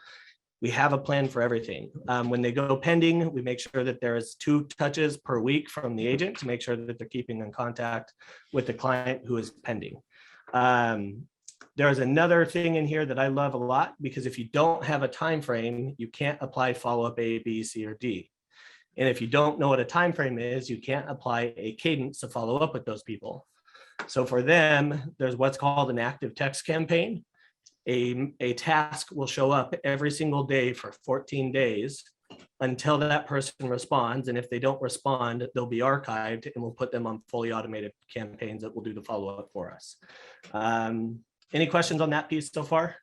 We have a plan for everything. When they go pending, we make sure that there is 2 touches per week from the agent to make sure that they're keeping in contact with the client who is pending. There's another thing in here that I love a lot, because if you don't have a time frame, you can't apply follow-up A, B, C, or D. And if you don't know what a time frame is, you can't apply a cadence to follow up with those people. So for them, there's what's called an active text campaign. A task will show up every single day for 14 days until that person responds. And if they don't respond, they'll be archived and we'll put them on fully automated campaigns that will do the follow-up for us. Any questions on that piece so far?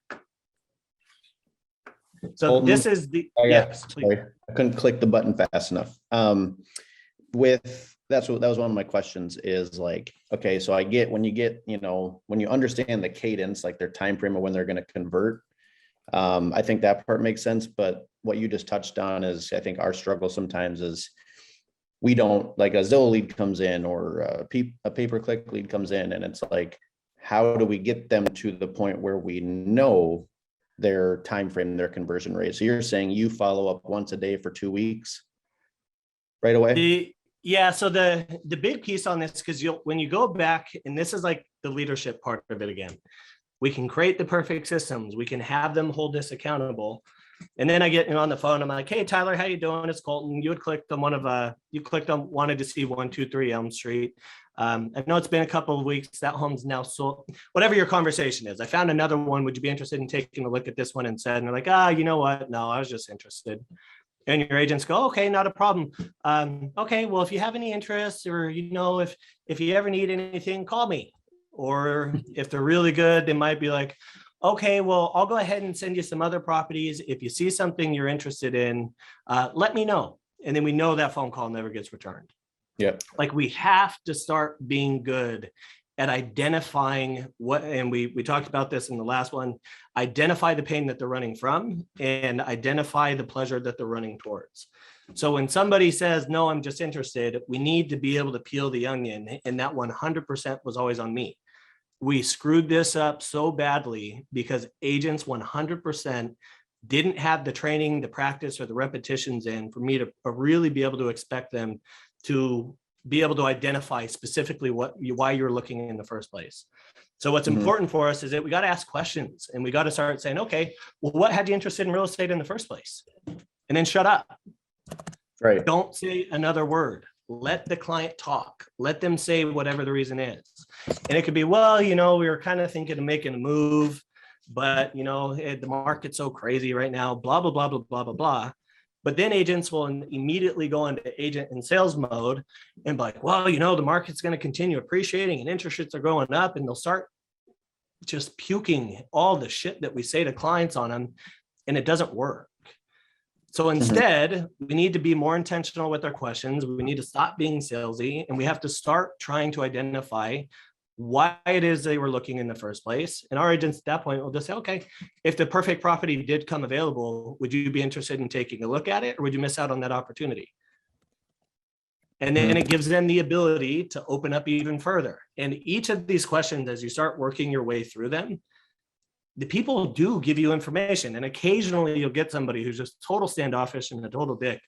So Colton, this is the, yes, please. Sorry, I couldn't click the button fast enough. That was one of my questions is like, okay, so I get when you understand the cadence, like their time frame of when they're going to convert. I think that part makes sense. But what you just touched on is, I think our struggle sometimes is we don't, like a Zillow lead comes in or a pay-per-click lead comes in, and it's like, how do we get them to the point where we know their time frame, their conversion rate? So you're saying you follow up once a day for 2 weeks right away? Yeah, so the big piece on this, because when you go back, and this is like the leadership part of it again, we can create the perfect systems, we can have them hold us accountable. And then I get on the phone, I'm like, hey, Tyler, how you doing? It's Colton. You had clicked on wanted to see 123 Elm Street. I know it's been a couple of weeks. That home's now sold. Whatever your conversation is, I found another one. Would you be interested in taking a look at this one instead? And they're like, you know what? No, I was just interested. And your agents go, okay, not a problem. Okay, well, if you have any interest, or if you ever need anything, call me. Or if they're really good, they might be like, okay, well, I'll go ahead and send you some other properties. If you see something you're interested in, let me know. And then we know that phone call never gets returned. Yeah. Like we have to start being good at identifying what, and we talked about this in the last one, identify the pain that they're running from and identify the pleasure that they're running towards. So when somebody says, no, I'm just interested, we need to be able to peel the onion. And that 100% was always on me. We screwed this up so badly because agents 100% didn't have the training, the practice, or the repetitions in for me to really be able to expect them to be able to identify specifically why you're looking in the first place. So what's important for us is that we got to ask questions and we got to start saying, okay, well, what had you interested in real estate in the first place? And then shut up. Right. Don't say another word. Let the client talk. Let them say whatever the reason is. And it could be, well, we were kind of thinking of making a move, but the market's so crazy right now, blah, blah, blah, blah, blah, blah, blah. But then agents will immediately go into agent and sales mode and be like, well, the market's going to continue appreciating and interest rates are going up, and they'll start just puking all the shit that we say to clients on them, and it doesn't work. So instead, we need to be more intentional with our questions. We need to stop being salesy, and we have to start trying to identify why it is they were looking in the first place. And our agents at that point will just say, okay, if the perfect property did come available, would you be interested in taking a look at it, or would you miss out on that opportunity? And then it gives them the ability to open up even further. And each of these questions, as you start working your way through them, the people do give you information. And occasionally you'll get somebody who's just total standoffish and a total dick.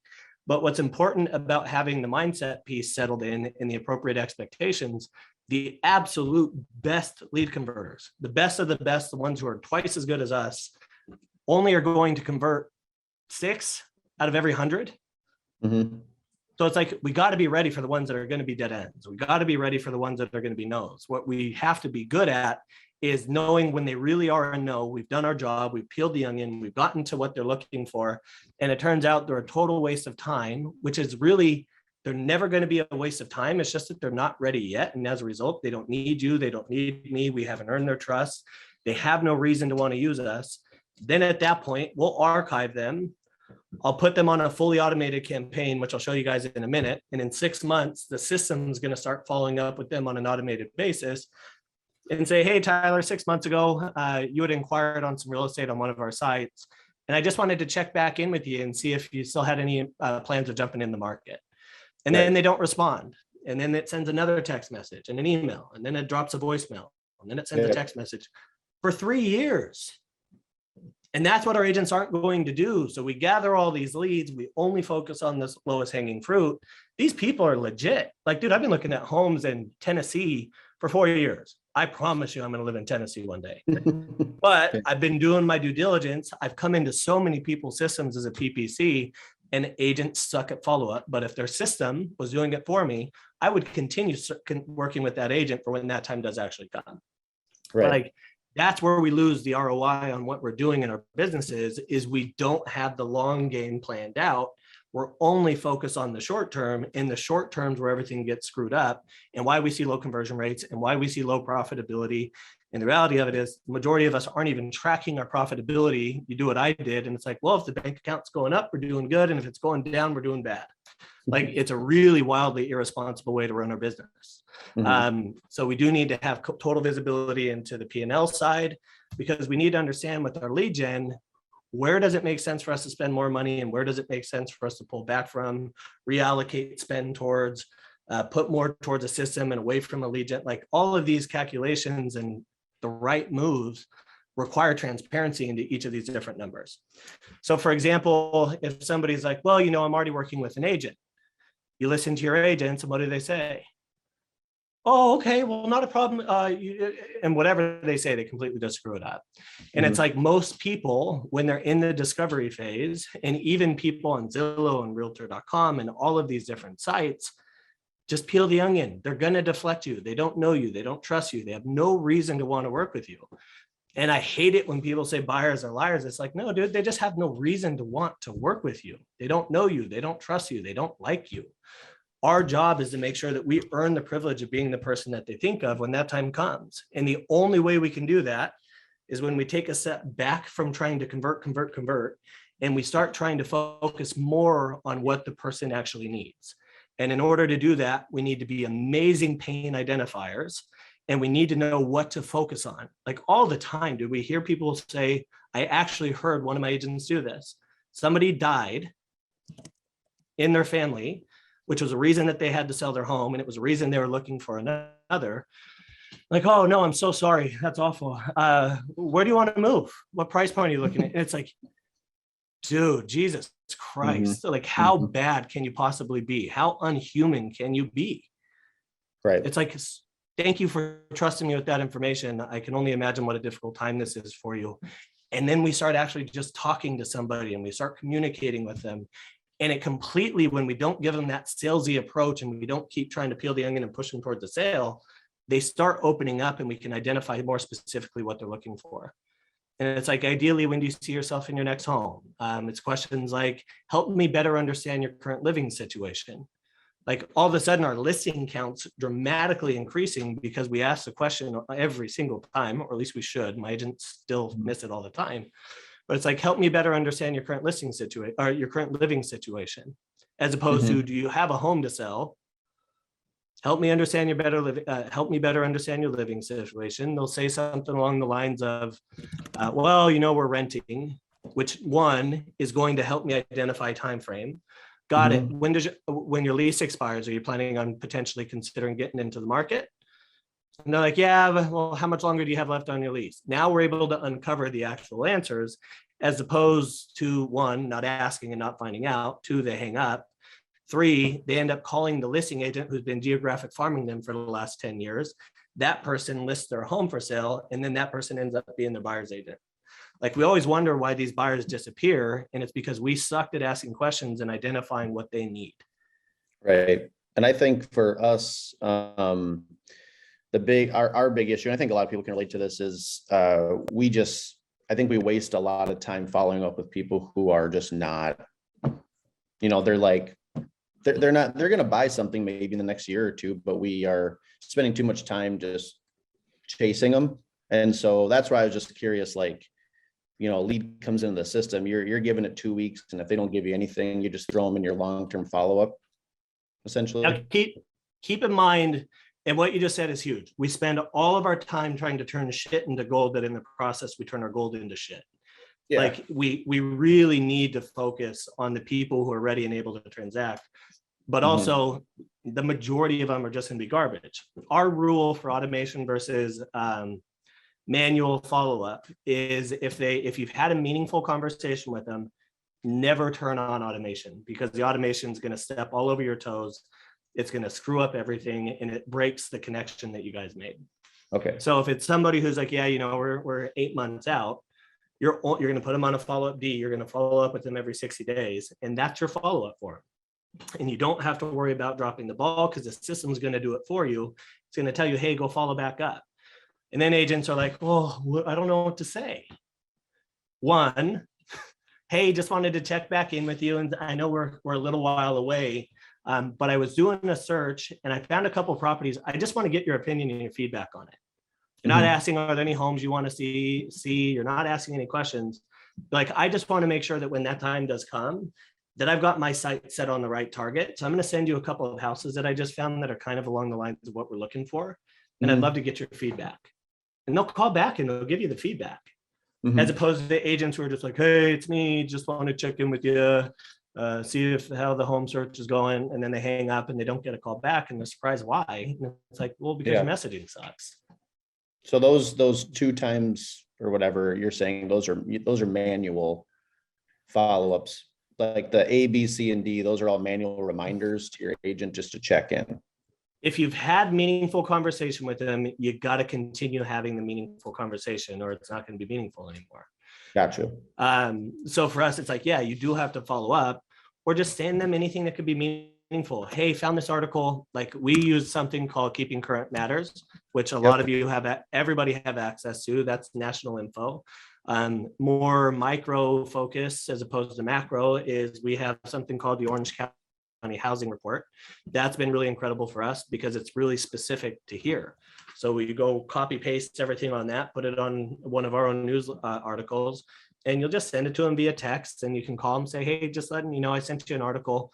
But what's important about having the mindset piece settled in the appropriate expectations, the absolute best lead converters, the best of the best, the ones who are twice as good as us, only are going to convert 6 out of every 100. Mhm. So it's like, we got to be ready for the ones that are going to be dead ends. We got to be ready for the ones that are going to be no's. What we have to be good at is knowing when they really are a no. We've done our job, we've peeled the onion, we've gotten to what they're looking for. And it turns out they're a total waste of time, which is really, they're never going to be a waste of time. It's just that they're not ready yet. And as a result, they don't need you. They don't need me. We haven't earned their trust. They have no reason to want to use us. Then at that point, we'll archive them. I'll put them on a fully automated campaign, which I'll show you guys in a minute. And in 6 months, the system is going to start following up with them on an automated basis and say, hey, Tyler, 6 months ago, you had inquired on some real estate on one of our sites. And I just wanted to check back in with you and see if you still had any plans of jumping in the market. And then they don't respond. And then it sends another text message and an email, and then it drops a voicemail, and then it sends a text message for 3 years. And that's what our agents aren't going to do. So we gather all these leads. We only focus on this lowest hanging fruit. These people are legit. Like, dude, I've been looking at homes in Tennessee for 4 years. I promise you I'm going to live in Tennessee one day. But I've been doing my due diligence. I've come into so many people's systems as a PPC, and agents suck at follow-up. But if their system was doing it for me, I would continue working with that agent for when that time does actually come. Right. Like, that's where we lose the ROI on what we're doing in our businesses, is we don't have the long game planned out. We're only focused on the short term. In the short terms where everything gets screwed up, and why we see low conversion rates and why we see low profitability. And the reality of it is the majority of us aren't even tracking our profitability. You do what I did, and it's like, well, if the bank account's going up, we're doing good. And if it's going down, we're doing bad. Like, it's a really wildly irresponsible way to run our business. So we do need to have total visibility into the P&L side, because we need to understand with our lead gen, where does it make sense for us to spend more money, and where does it make sense for us to pull back from, reallocate spend towards, put more towards a system and away from a lead gen. Like, all of these calculations and the right moves require transparency into each of these different numbers. So for example, if somebody's like, well, I'm already working with an agent. You listen to your agents, and what do they say? Oh, okay, well, not a problem. And whatever they say, they completely just screw it up. And it's like, most people, when they're in the discovery phase, and even people on Zillow and Realtor.com and all of these different sites, just peel the onion. They're going to deflect you. They don't know you. They don't trust you. They have no reason to want to work with you. And I hate it when people say buyers are liars. It's like, no, dude, they just have no reason to want to work with you. They don't know you. They don't trust you. They don't like you. Our job is to make sure that we earn the privilege of being the person that they think of when that time comes. And the only way we can do that is when we take a step back from trying to convert, and we start trying to focus more on what the person actually needs. And in order to do that, we need to be amazing pain identifiers, and we need to know what to focus on. Like, all the time, do we hear people say, I actually heard one of my agents do this. Somebody died in their family, which was a reason that they had to sell their home, and it was a reason they were looking for another. Like, oh no, I'm so sorry. That's awful. Where do you want to move? What price point are you looking at? And it's like, dude, Jesus Christ. Like, how bad can you possibly be? How unhuman can you be? Right. It's like, thank you for trusting me with that information. I can only imagine what a difficult time this is for you. And then we start actually just talking to somebody, and we start communicating with them. And it completely, when we don't give them that salesy approach, and we don't keep trying to peel the onion and push them towards the sale, they start opening up, and we can identify more specifically what they're looking for. And it's like, ideally, when do you see yourself in your next home? It's questions like, help me better understand your current living situation. Like, all of a sudden our listing counts dramatically increasing because we ask the question every single time, or at least we should. My agents still miss it all the time. But it's like, help me better understand your current listing situation, or your current living situation, as opposed to, do you have a home to sell? help me understand your better living, help me better understand your living situation. They'll say something along the lines of, well, you know, we're renting, which one is going to help me identify time frame. Got it. When your lease expires, are you planning on potentially considering getting into the market? And they're like, yeah, but, well, how much longer do you have left on your lease? Now we're able to uncover the actual answers, as opposed to one, not asking and not finding out, two, they hang up. Three, they end up calling the listing agent who's been geographic farming them for the last 10 years. That person lists their home for sale, and then that person ends up being their buyer's agent. Like, we always wonder why these buyers disappear, and it's because we sucked at asking questions and identifying what they need. Right. And I think for us, our big issue, and I think a lot of people can relate to this, is I think we waste a lot of time following up with people who are just not, you know, they're going to buy something maybe in the next year or two, but we are spending too much time just chasing them. And so that's why I was just curious, like, you know, a lead comes into the system, you're giving it 2 weeks, and if they don't give you anything, you just throw them in your long-term follow-up, essentially. Now, keep in mind, and what you just said is huge. We spend all of our time trying to turn shit into gold, but in the process, we turn our gold into shit. Yeah. Like, we really need to focus on the people who are ready and able to transact, but also the majority of them are just going to be garbage. Our rule for automation versus manual follow-up is, if you've had a meaningful conversation with them, never turn on automation, because the automation is going to step all over your toes. It's going to screw up everything, and it breaks the connection that you guys made. Okay. So if it's somebody who's like, yeah, you know, we're 8 months out, you're going to put them on a follow-up D. You're going to follow up with them every 60 days, and that's your follow-up for them. And you don't have to worry about dropping the ball, because the system's going to do it for you. It's going to tell you, hey, go follow back up. And then agents are like, oh, I don't know what to say. One, hey, just wanted to check back in with you, and I know we're a little while away. But I was doing a search and I found a couple of properties. I just want to get your opinion and your feedback on it. You're not asking, are there any homes you want to see? You're not asking any questions. Like, I just want to make sure that when that time does come, that I've got my sight set on the right target. So I'm going to send you a couple of houses that I just found that are kind of along the lines of what we're looking for. And I'd love to get your feedback. And they'll call back and they'll give you the feedback. As opposed to the agents who are just like, hey, it's me, just want to check in with you. See how the home search is going, and then they hang up and they don't get a call back, and they're surprised why. And it's like, well, because your messaging sucks. So those 2 times or whatever you're saying, those are manual follow-ups, like the A, B, C, and D. Those are all manual reminders to your agent just to check in. If you've had meaningful conversation with them, you got to continue having the meaningful conversation, or it's not going to be meaningful anymore. Gotcha. So for us, it's like, yeah, you do have to follow up, or just send them anything that could be meaningful. Hey, found this article. Like, we use something called Keeping Current Matters, which a lot of you have, everybody have access to. That's national info. More micro focus as opposed to macro is we have something called the Orange County Housing Report. That's been really incredible for us because it's really specific to here. So we go copy paste everything on that, put it on one of our own news articles, and you'll just send it to them via text, and you can call them, say, hey, just letting you know, I sent you an article.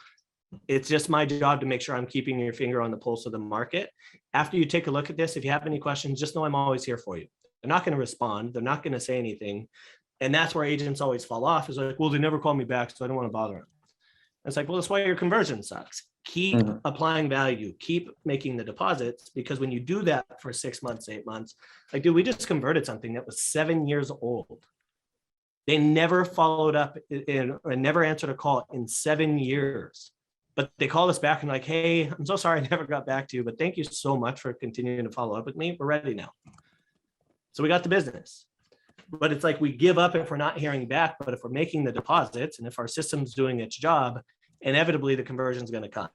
It's just my job to make sure I'm keeping your finger on the pulse of the market. After you take a look at this, if you have any questions, just know I'm always here for you. They're not going to respond. They're not going to say anything. And that's where agents always fall off, is like, well, they never call me back, so I don't want to bother them. It's like, well, that's why your conversion sucks. Keep applying value, keep making the deposits, because when you do that for 6 months, 8 months, like, dude, we just converted something that was 7 years old. They never followed up and never answered a call in 7 years, but they called us back and like, hey, I'm so sorry I never got back to you, but thank you so much for continuing to follow up with me. We're ready now. So we got the business. But it's like, we give up if we're not hearing back, but if we're making the deposits and if our system's doing its job, inevitably the conversion is going to come.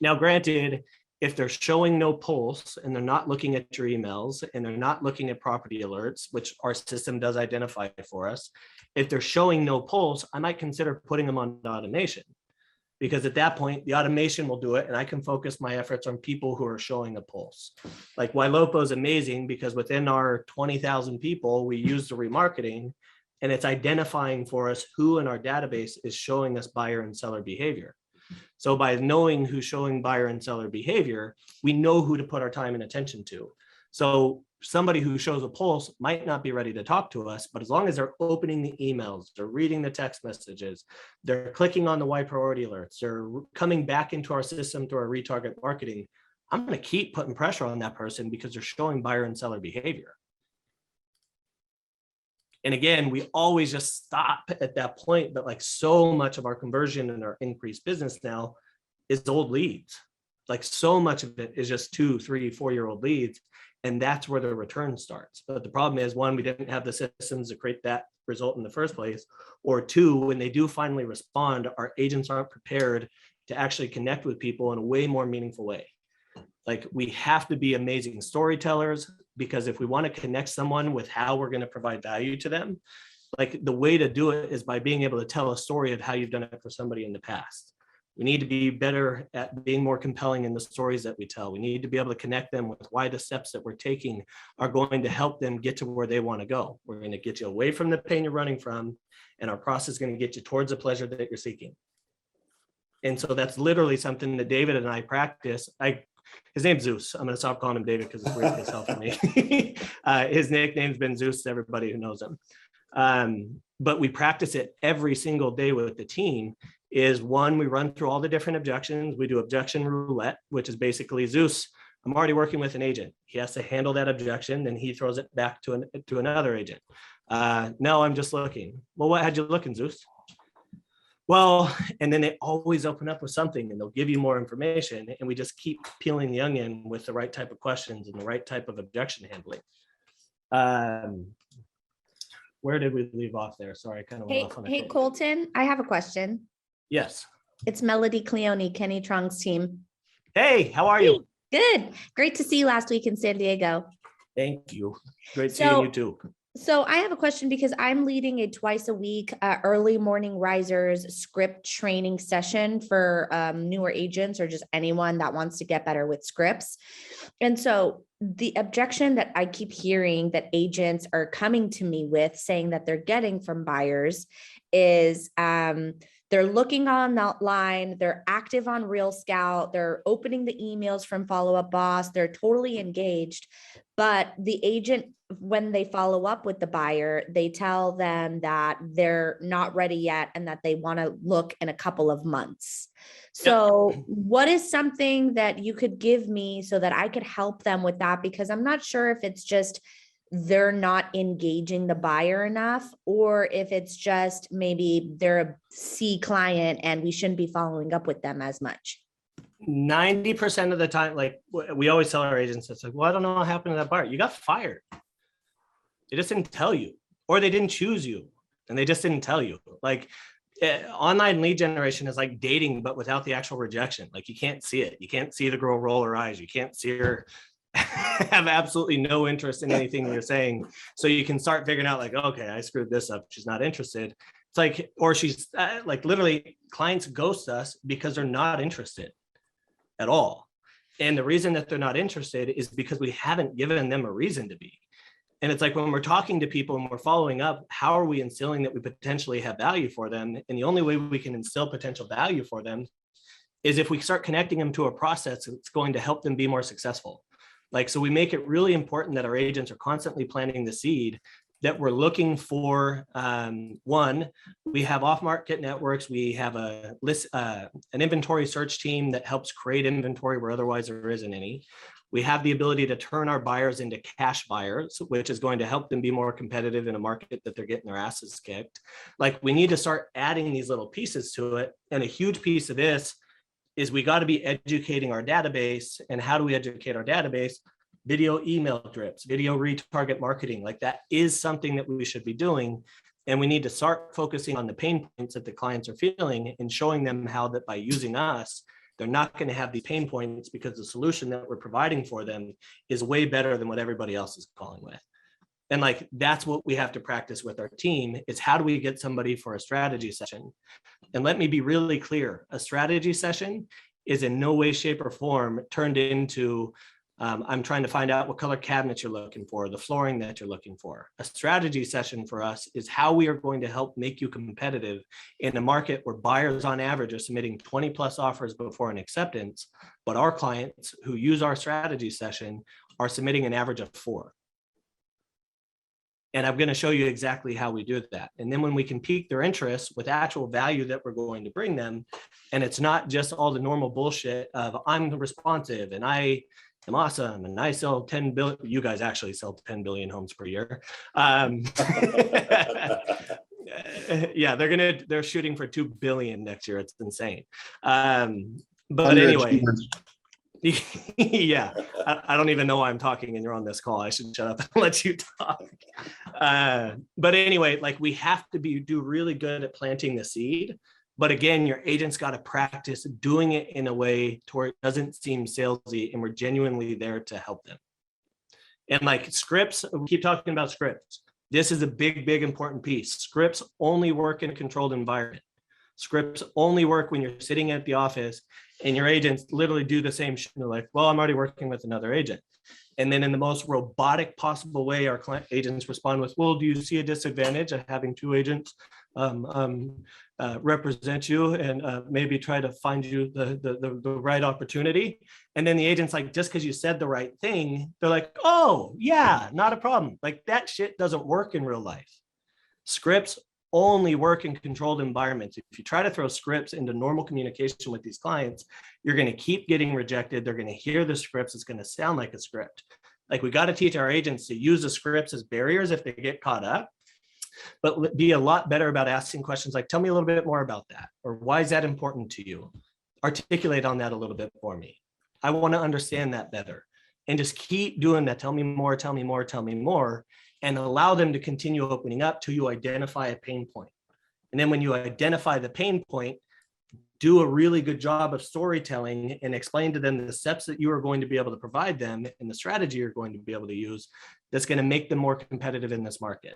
Now, granted, if they're showing no pulse and they're not looking at your emails and they're not looking at property alerts, which our system does identify for us, if they're showing no pulse, I might consider putting them on automation, because at that point, the automation will do it and I can focus my efforts on people who are showing a pulse. Like, Ylopo is amazing because within our 20,000 people, we use the remarketing, and it's identifying for us who in our database is showing us buyer and seller behavior. So by knowing who's showing buyer and seller behavior, we know who to put our time and attention to. So somebody who shows a pulse might not be ready to talk to us, but as long as they're opening the emails, they're reading the text messages, they're clicking on the why priority alerts, they're coming back into our system through our retarget marketing, I'm going to keep putting pressure on that person because they're showing buyer and seller behavior. And again, we always just stop at that point, but like so much of our conversion and our increased business now is old leads. Like so much of it is just 2, 3, 4-year-old leads. And that's where the return starts. But the problem is, one, we didn't have the systems to create that result in the first place. Or two, when they do finally respond, our agents aren't prepared to actually connect with people in a way more meaningful way. Like we have to be amazing storytellers, because if we want to connect someone with how we're going to provide value to them, like the way to do it is by being able to tell a story of how you've done it for somebody in the past. We need to be better at being more compelling in the stories that we tell. We need to be able to connect them with why the steps that we're taking are going to help them get to where they want to go. We're going to get you away from the pain you're running from, and our process is going to get you towards the pleasure that you're seeking. And so that's literally something that David and I practice. His name's Zeus. I'm going to stop calling him David because it's weird as hell for me. His nickname's been Zeus to everybody who knows him. But we practice it every single day with the team. Is one, we run through all the different objections. We do objection roulette, which is basically, Zeus, I'm already working with an agent. He has to handle that objection, then he throws it back to another agent. No, I'm just looking. Well, what had you looking, Zeus? Well, and then they always open up with something and they'll give you more information, and we just keep peeling the onion with the right type of questions and the right type of objection handling. Where did we leave off there? Sorry, I kind of went off on a Hey, tangent. Colton, I have a question. Yes. It's Melody Cleone, Kenny Trong's team. Hey, how are you? Good. Great to see you last week in San Diego. Thank you. Great So- seeing you too. So I have a question because I'm leading a twice a week early morning risers script training session for newer agents or just anyone that wants to get better with scripts. And so the objection that I keep hearing that agents are coming to me with, saying that they're getting from buyers, is they're looking online, they're active on Real Scout, they're opening the emails from Follow Up Boss, they're totally engaged, but the agent, when they follow up with the buyer, they tell them that they're not ready yet and that they want to look in a couple of months. So what is something that you could give me so that I could help them with that? Because I'm not sure if it's just they're not engaging the buyer enough, or if it's just maybe they're a C client and we shouldn't be following up with them as much. 90% of the time, like we always tell our agents, it's like, well, I don't know what happened to that buyer. You got fired. They just didn't tell you, or they didn't choose you and they just didn't tell you. Like online lead generation is like dating, but without the actual rejection. Like you can't see it. You can't see the girl roll her eyes. You can't see her have absolutely no interest in anything you're saying. So you can start figuring out like, okay, I screwed this up. She's not interested. It's like, or she's like, literally clients ghost us because they're not interested at all. And the reason that they're not interested is because we haven't given them a reason to be. And it's like when we're talking to people and we're following up, how are we instilling that we potentially have value for them? And the only way we can instill potential value for them is if we start connecting them to a process that's going to help them be more successful. Like, so we make it really important that our agents are constantly planting the seed, that we're looking for. One, we have off-market networks. We have a list, an inventory search team that helps create inventory where otherwise there isn't any. We have the ability to turn our buyers into cash buyers, which is going to help them be more competitive in a market that they're getting their asses kicked. Like, we need to start adding these little pieces to it. And a huge piece of this is we got to be educating our database. And how do we educate our database? Video email drips, video retarget marketing. Like, that is something that we should be doing. And we need to start focusing on the pain points that the clients are feeling and showing them how that by using us, they're not going to have these pain points, because the solution that we're providing for them is way better than what everybody else is calling with. And like, that's what we have to practice with our team, is how do we get somebody for a strategy session? And let me be really clear, a strategy session is in no way, shape, or form turned into I'm trying to find out what color cabinets you're looking for, the flooring that you're looking for. A strategy session for us is how we are going to help make you competitive in a market where buyers on average are submitting 20 plus offers before an acceptance, but our clients who use our strategy session are submitting an average of 4. And I'm going to show you exactly how we do that. And then when we can pique their interest with actual value that we're going to bring them, and it's not just all the normal bullshit of I'm responsive and I am awesome and I sell 10 billion, you guys actually sell 10 billion homes per year. Yeah, they're shooting for 2 billion next year. It's insane. But anyway, yeah, I don't even know why I'm talking and you're on this call. I should shut up and let you talk. But anyway, like we have to do really good at planting the seed. But again, your agent's got to practice doing it in a way to where it doesn't seem salesy and we're genuinely there to help them. And like scripts, we keep talking about scripts. This is a big, big important piece. Scripts only work in a controlled environment. Scripts only work when you're sitting at the office and your agents literally do the same shit. They're like, well, I'm already working with another agent. And then in the most robotic possible way, our client agents respond with, well, do you see a disadvantage of having 2 agents represent you and maybe try to find you the right opportunity? And then the agent's like, just because you said the right thing, they're like, oh yeah, not a problem. Like that shit doesn't work in real life. Scripts only work in controlled environments. If you try to throw scripts into normal communication with these clients, you're going to keep getting rejected. They're going to hear the scripts. It's going to sound like a script. Like we got to teach our agents to use the scripts as barriers if they get caught up, but be a lot better about asking questions like, tell me a little bit more about that. Or why is that important to you? Articulate on that a little bit for me. I want to understand that better. And just keep doing that. Tell me more, tell me more, tell me more. And allow them to continue opening up till you identify a pain point. And then when you identify the pain point, do a really good job of storytelling and explain to them the steps that you are going to be able to provide them and the strategy you're going to be able to use that's going to make them more competitive in this market.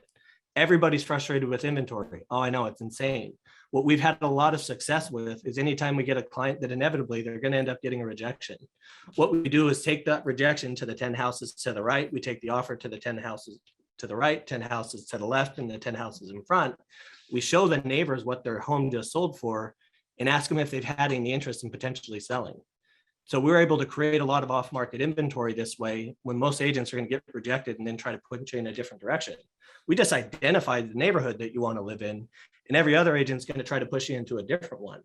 Everybody's frustrated with inventory. Oh, I know, it's insane. What we've had a lot of success with is anytime we get a client that inevitably they're going to end up getting a rejection. What we do is take that rejection to the 10 houses to the right. We take the offer to the 10 houses to the right, 10 houses to the left, and the 10 houses in front. We show the neighbors what their home just sold for and ask them if they've had any interest in potentially selling. So we're able to create a lot of off-market inventory this way when most agents are going to get rejected and then try to push you in a different direction. We just identified the neighborhood that you want to live in, and every other agent's going to try to push you into a different one.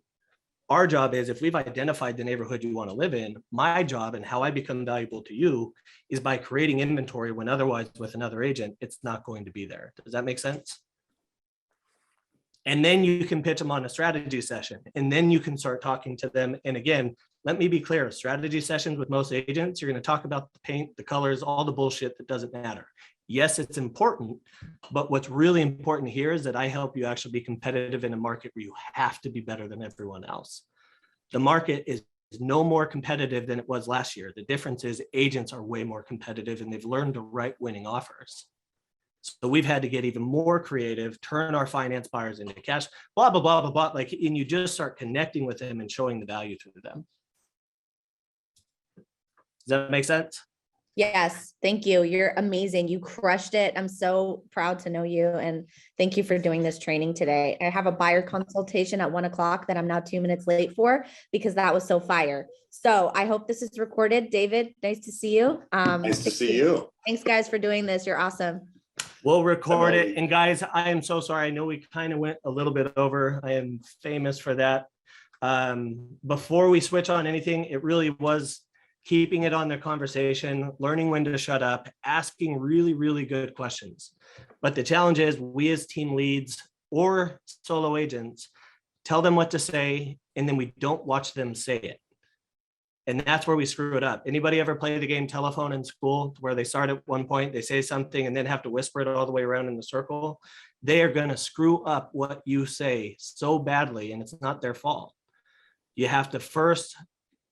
Our job is, if we've identified the neighborhood you want to live in, my job and how I become valuable to you is by creating inventory when otherwise with another agent, it's not going to be there. Does that make sense? And then you can pitch them on a strategy session, and then you can start talking to them. And again, let me be clear, strategy sessions with most agents, you're going to talk about the paint, the colors, all the bullshit that doesn't matter. Yes, it's important, but what's really important here is that I help you actually be competitive in a market where you have to be better than everyone else. The market is no more competitive than it was last year. The difference is agents are way more competitive and they've learned to write winning offers. So we've had to get even more creative, turn our finance buyers into cash, blah, blah, blah, blah, blah. Like, and you just start connecting with them and showing the value to them. Does that make sense? Yes, thank you. You're amazing. You crushed it. I'm so proud to know you. And thank you for doing this training today. I have a buyer consultation at 1 o'clock that I'm now 2 minutes late for because that was so fire. So I hope this is recorded. David, nice to see you. Nice to see you. Thanks guys for doing this. You're awesome. We'll record it. And guys, I am so sorry. I know we kind of went a little bit over. I am famous for that. Before we switch on anything, it really was keeping it on the conversation, learning when to shut up, asking really, really good questions. But the challenge is we as team leads or solo agents tell them what to say, and then we don't watch them say it. And that's where we screw it up. Anybody ever play the game telephone in school where they start at one point, they say something and then have to whisper it all the way around in the circle? They are going to screw up what you say so badly, and it's not their fault. You have to first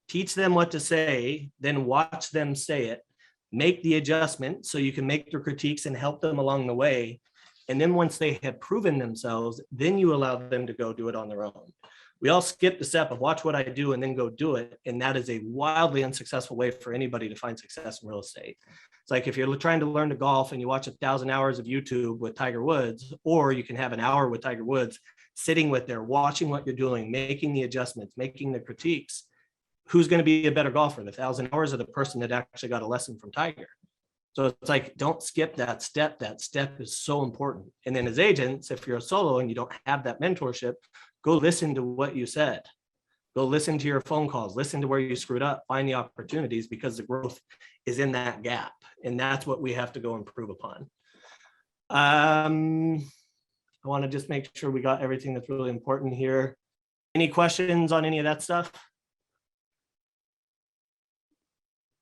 teach them what to say, then watch them say it, make the adjustment so you can make their critiques and help them along the way. And then once they have proven themselves, then you allow them to go do it on their own. We all skip the step of watch what I do and then go do it. And that is a wildly unsuccessful way for anybody to find success in real estate. It's like if you're trying to learn to golf and you watch 1,000 hours of YouTube with Tiger Woods, or you can have an hour with Tiger Woods, sitting with there, watching what you're doing, making the adjustments, making the critiques. Who's going to be a better golfer, the 1,000 hours or the person that actually got a lesson from Tiger? So it's like, don't skip that step. That step is so important. And then as agents, if you're a solo and you don't have that mentorship, go listen to what you said. Go listen to your phone calls, listen to where you screwed up, find the opportunities, because the growth is in that gap. And that's what we have to go improve upon. I want to just make sure we got everything that's really important here. Any questions on any of that stuff?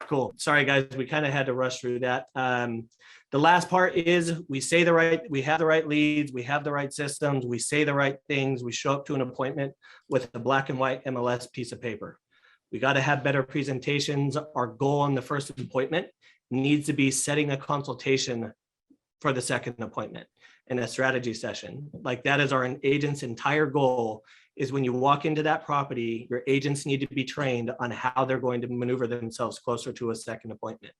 Cool. Sorry, guys, we kind of had to rush through that. The last part is we have the right leads, we have the right systems, we say the right things, we show up to an appointment with a black and white MLS piece of paper. We got to have better presentations. Our goal on the first appointment needs to be setting a consultation for the second appointment and a strategy session. Like that is our agent's entire goal, is when you walk into that property, your agents need to be trained on how they're going to maneuver themselves closer to a second appointment.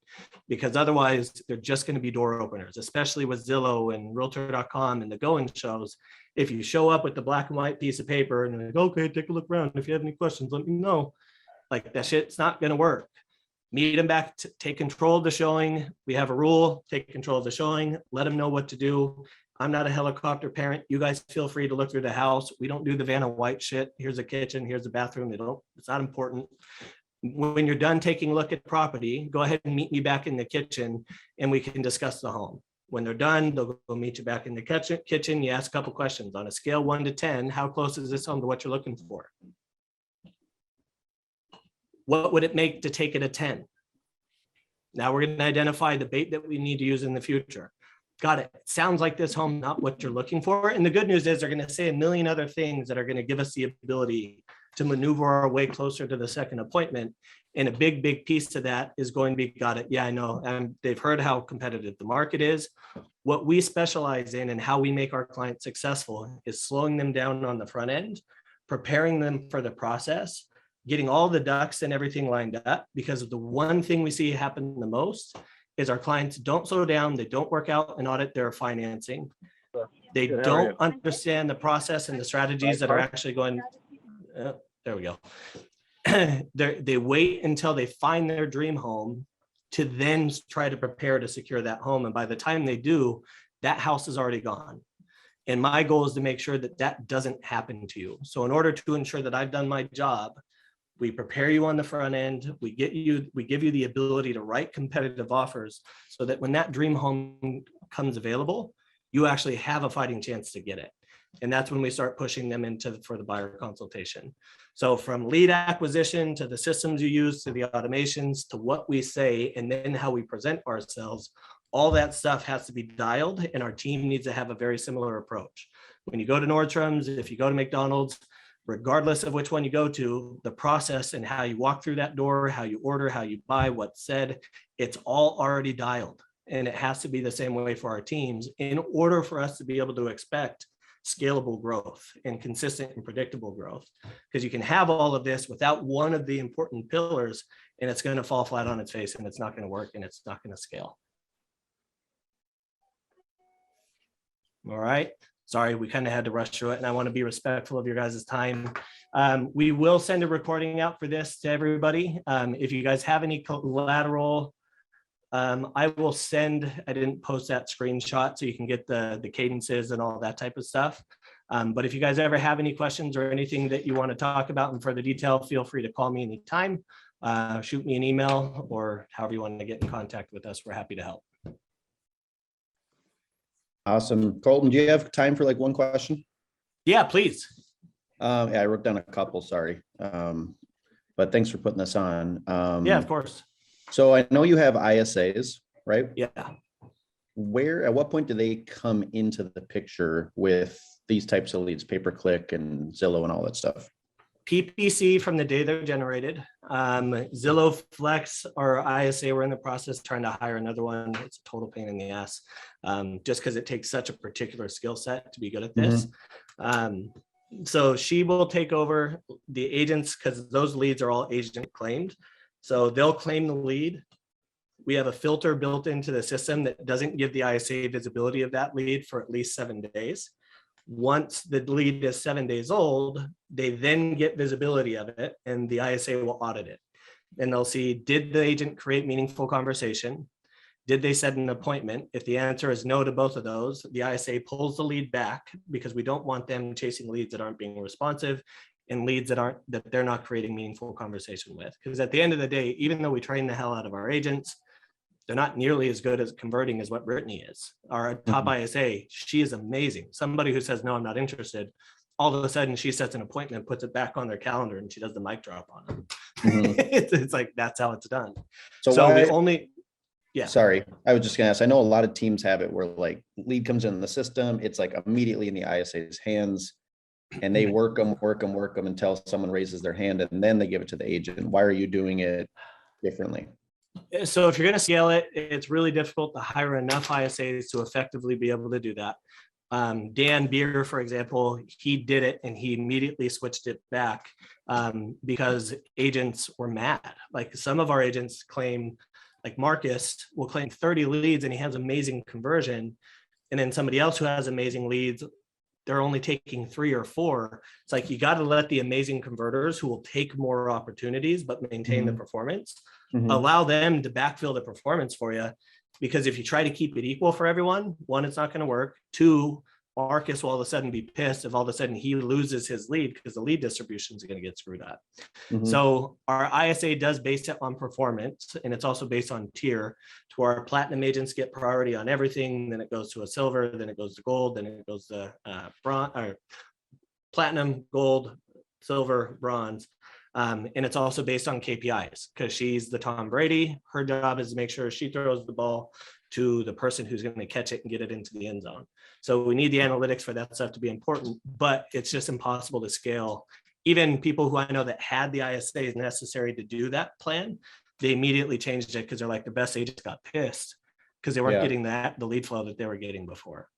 Because otherwise they're just going to be door openers, especially with Zillow and Realtor.com and the going shows. If you show up with the black and white piece of paper and you're like, okay, take a look around. If you have any questions, let me know. Like that shit's not going to work. Meet them back, take control of the showing. We have a rule, take control of the showing, let them know what to do. I'm not a helicopter parent. You guys feel free to look through the house. We don't do the Vanna White shit. Here's a kitchen, here's a bathroom. It's not important. When you're done taking a look at property, go ahead and meet me back in the kitchen and we can discuss the home. When they're done, they'll go meet you back in the kitchen. You ask a couple questions. On a scale 1 to 10, how close is this home to what you're looking for? What would it make to take it a 10? Now we're going to identify the bait that we need to use in the future. Got it. Sounds like this home, not what you're looking for. And the good news is they're going to say a million other things that are going to give us the ability to maneuver our way closer to the second appointment. And a big piece to that is going to be, got it. Yeah, I know. And they've heard how competitive the market is. What we specialize in and how we make our clients successful is slowing them down on the front end, preparing them for the process, getting all the ducks and everything lined up, because the one thing we see happen the most is our clients don't slow down. They don't work out and audit their financing. They don't understand the process and the strategies that are actually going, there we go. They wait until they find their dream home to then try to prepare to secure that home. And by the time they do, that house is already gone. And my goal is to make sure that that doesn't happen to you. So in order to ensure that I've done my job, we prepare you on the front end. We give you the ability to write competitive offers so that when that dream home comes available, you actually have a fighting chance to get it. And that's when we start pushing them for the buyer consultation. So from lead acquisition to the systems you use, to the automations, to what we say, and then how we present ourselves, all that stuff has to be dialed, and our team needs to have a very similar approach. When you go to Nordstrom's, if you go to McDonald's, regardless of which one you go to, the process and how you walk through that door, how you order, how you buy, what's said, it's all already dialed. And it has to be the same way for our teams in order for us to be able to expect scalable growth and consistent and predictable growth. Because you can have all of this without one of the important pillars, and it's going to fall flat on its face, and it's not going to work, and it's not going to scale. All right. Sorry, we kind of had to rush through it, and I want to be respectful of your guys' time. We will send a recording out for this to everybody. If you guys have any collateral, I will send, I didn't post that screenshot so you can get the cadences and all that type of stuff. But if you guys ever have any questions or anything that you want to talk about in further detail, feel free to call me anytime, shoot me an email, or however you want to get in contact with us. We're happy to help. Awesome. Colton, do you have time for like one question? Yeah, please. Yeah, I wrote down a couple, sorry. But thanks for putting this on. Yeah, of course. So I know you have ISAs, right? Yeah. At what point do they come into the picture with these types of leads, pay-per-click and Zillow and all that stuff? PPC from the day they're generated. Zillow Flex or ISA, we're in the process trying to hire another one. It's a total pain in the ass, just because it takes such a particular skill set to be good at this. So she will take over the agents because those leads are all agent claimed. So they'll claim the lead. We have a filter built into the system that doesn't give the ISA visibility of that lead for at least 7 days. Once the lead is 7 days old, they then get visibility of it and the ISA will audit it. And they'll see, did the agent create meaningful conversation? Did they set an appointment? If the answer is no to both of those, the ISA pulls the lead back because we don't want them chasing leads that aren't being responsive and leads that they're not creating meaningful conversation with. Because at the end of the day, even though we train the hell out of our agents, they're not nearly as good as converting as what Brittany is. Our top ISA, she is amazing. Somebody who says, no, I'm not interested, all of a sudden she sets an appointment, puts it back on their calendar and she does the mic drop on them. It's like, that's how it's done. So the only, yeah. Sorry, I was just gonna ask, I know a lot of teams have it where like lead comes in the system, it's like immediately in the ISA's hands and they work them until someone raises their hand and then they give it to the agent. Why are you doing it differently? So if you're going to scale it, it's really difficult to hire enough ISAs to effectively be able to do that. Dan Beer, for example, he did it and he immediately switched it back because agents were mad. Like some of our agents claim, like Marcus will claim 30 leads and he has amazing conversion. And then somebody else who has amazing leads, they're only taking 3 or 4. It's like, you got to let the amazing converters who will take more opportunities, but maintain the performance, allow them to backfill the performance for you. Because if you try to keep it equal for everyone, 1, it's not going to work. 2, Marcus will all of a sudden be pissed if all of a sudden he loses his lead because the lead distribution is going to get screwed up. So our ISA does base it on performance, and it's also based on tier, to where our platinum agents get priority on everything. Then it goes to a silver, then it goes to gold, then it goes to bronze, or platinum, gold, silver, bronze. And it's also based on KPIs because she's the Tom Brady. Her job is to make sure she throws the ball to the person who's going to catch it and get it into the end zone. So we need the analytics for that stuff to be important, but it's just impossible to scale. Even people who I know that had the ISAs necessary to do that plan, they immediately changed it because they're like, the best agents got pissed because they weren't getting the lead flow that they were getting before.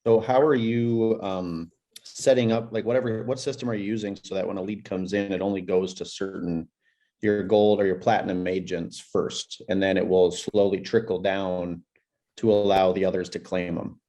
So how are you setting up, like what system are you using so that when a lead comes in, it only goes to your gold or your platinum agents first, and then it will slowly trickle down to allow the others to claim them?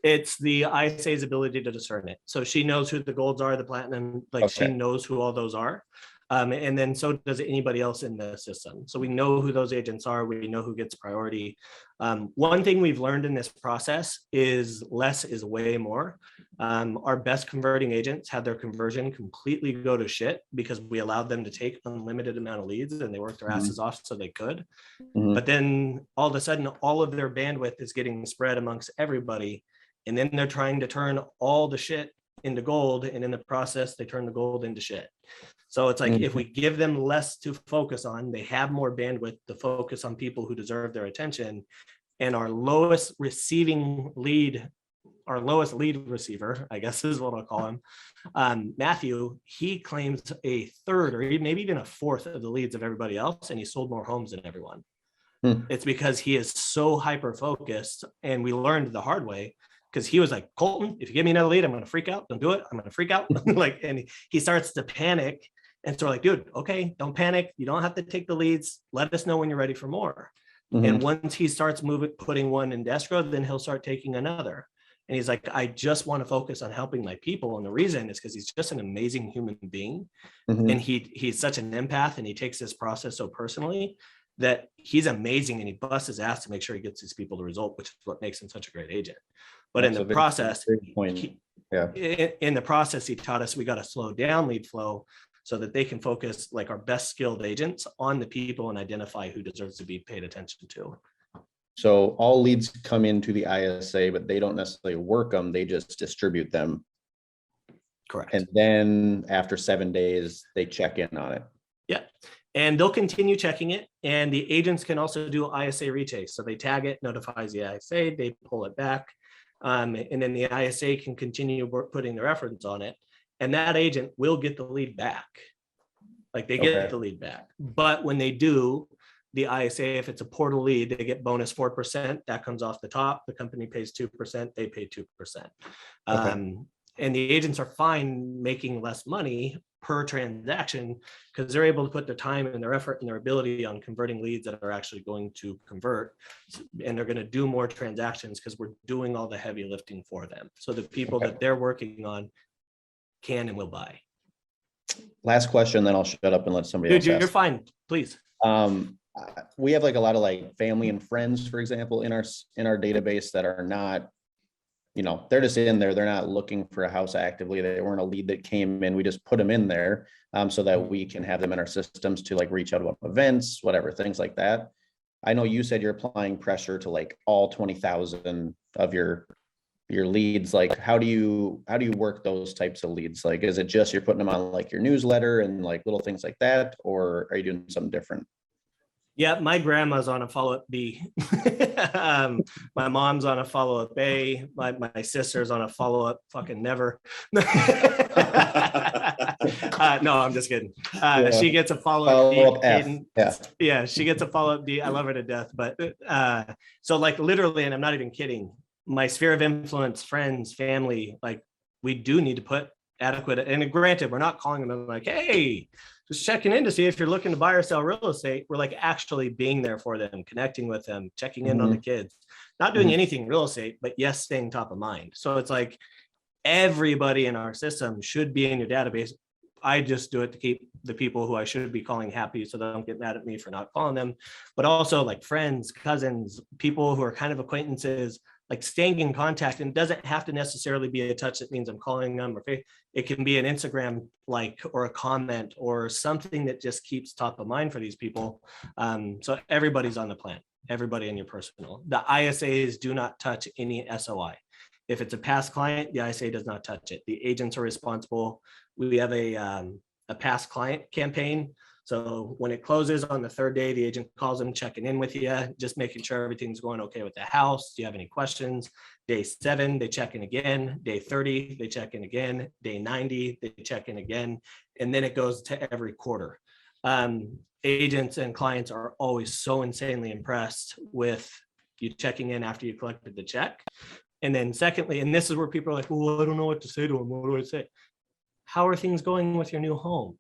It's the ISA's ability to discern it. So she knows who the golds are, the platinum, like she knows who all those are. And then so does anybody else in the system. So we know who those agents are. We know who gets priority. One thing we've learned in this process is less is way more. Our best converting agents had their conversion completely go to shit because we allowed them to take unlimited amount of leads and they worked their asses off so they could. But then all of a sudden, all of their bandwidth is getting spread amongst everybody. And then they're trying to turn all the shit into gold. And in the process, they turn the gold into shit. So it's like, if we give them less to focus on, they have more bandwidth to focus on people who deserve their attention. And our lowest lead receiver, I guess is what I'll call him, Matthew, he claims a third or maybe even a fourth of the leads of everybody else. And he sold more homes than everyone. It's because he is so hyper-focused, and we learned the hard way. Because he was like, Colton, if you give me another lead, I'm going to freak out. Don't do it. I'm going to freak out. And he starts to panic. And so we're like, dude, okay, don't panic. You don't have to take the leads. Let us know when you're ready for more. And once he starts putting one in escrow, then he'll start taking another. And he's like, I just want to focus on helping my people. And the reason is because he's just an amazing human being. And he's such an empath, and he takes this process so personally that he's amazing, and he busts his ass to make sure he gets his people the result, which is what makes him such a great agent. But in the process, in the process, he taught us we got to slow down lead flow so that they can focus, like our best skilled agents, on the people and identify who deserves to be paid attention to. So all leads come into the ISA, but they don't necessarily work them. They just distribute them. Correct. And then after 7 days, they check in on it. Yeah. And they'll continue checking it. And the agents can also do ISA rechase. So they tag it, notifies the ISA, they pull it back. And then the ISA can continue putting their efforts on it. And that agent will get the lead back. Like they get the lead back. But when they do, the ISA, if it's a portal lead, they get bonus 4%. That comes off the top. The company pays 2%. They pay 2%. And the agents are fine making less money per transaction because they're able to put their time and their effort and their ability on converting leads that are actually going to convert. And they're going to do more transactions because we're doing all the heavy lifting for them. So the people that they're working on can and will buy. Last question, then I'll shut up and let somebody Dude, else you're ask. fine, please. We have like a lot of like family and friends, for example, in our database that are not, you know, they're just in there. They're not looking for a house actively. They weren't a lead that came in. We just put them in there so that we can have them in our systems to like reach out about events, whatever, things like that. I know you said you're applying pressure to like all 20,000 of your leads. Like, how do you work those types of leads? Like, is it just you're putting them on like your newsletter and like little things like that, or are you doing something different? Yeah, my grandma's on a follow-up B. My mom's on a follow-up A. My sister's on a follow-up fucking never. No, I'm just kidding. She gets a follow-up D. Yeah, she gets a follow-up D. I love her to death. But so like literally, and I'm not even kidding, my sphere of influence, friends, family, like we do need to put adequate, and granted, we're not calling them like, hey, just checking in to see if you're looking to buy or sell real estate. We're like actually being there for them, connecting with them, checking in on the kids, not doing anything real estate, but yes, staying top of mind. So it's like everybody in our system should be in your database. I just do it to keep the people who I should be calling happy so they don't get mad at me for not calling them, but also like friends, cousins, people who are kind of acquaintances, like staying in contact. And it doesn't have to necessarily be a touch that means I'm calling them, or it can be an Instagram like or a comment or something that just keeps top of mind for these people. So everybody's on the plan, everybody in your personal. The ISAs do not touch any SOI. If it's a past client, the ISA does not touch it. The agents are responsible. We have a past client campaign. So when it closes on the third day, the agent calls them, checking in with you, just making sure everything's going okay with the house. Do you have any questions? Day 7, they check in again. Day 30, they check in again. Day 90, they check in again. And then it goes to every quarter. Agents and clients are always so insanely impressed with you checking in after you collected the check. And then secondly, and this is where people are like, well, I don't know what to say to them. What do I say? How are things going with your new home?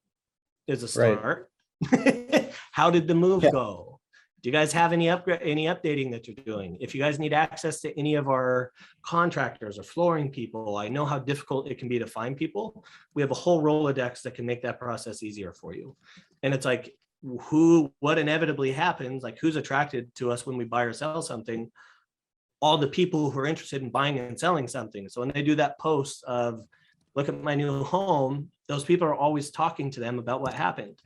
Is a start. Right. How did the move go? Do you guys have any updating that you're doing? If you guys need access to any of our contractors or flooring people, I know how difficult it can be to find people. We have a whole Rolodex that can make that process easier for you. And it's like, what inevitably happens, like who's attracted to us when we buy or sell something? All the people who are interested in buying and selling something. So when they do that post of, look at my new home, those people are always talking to them about what happened.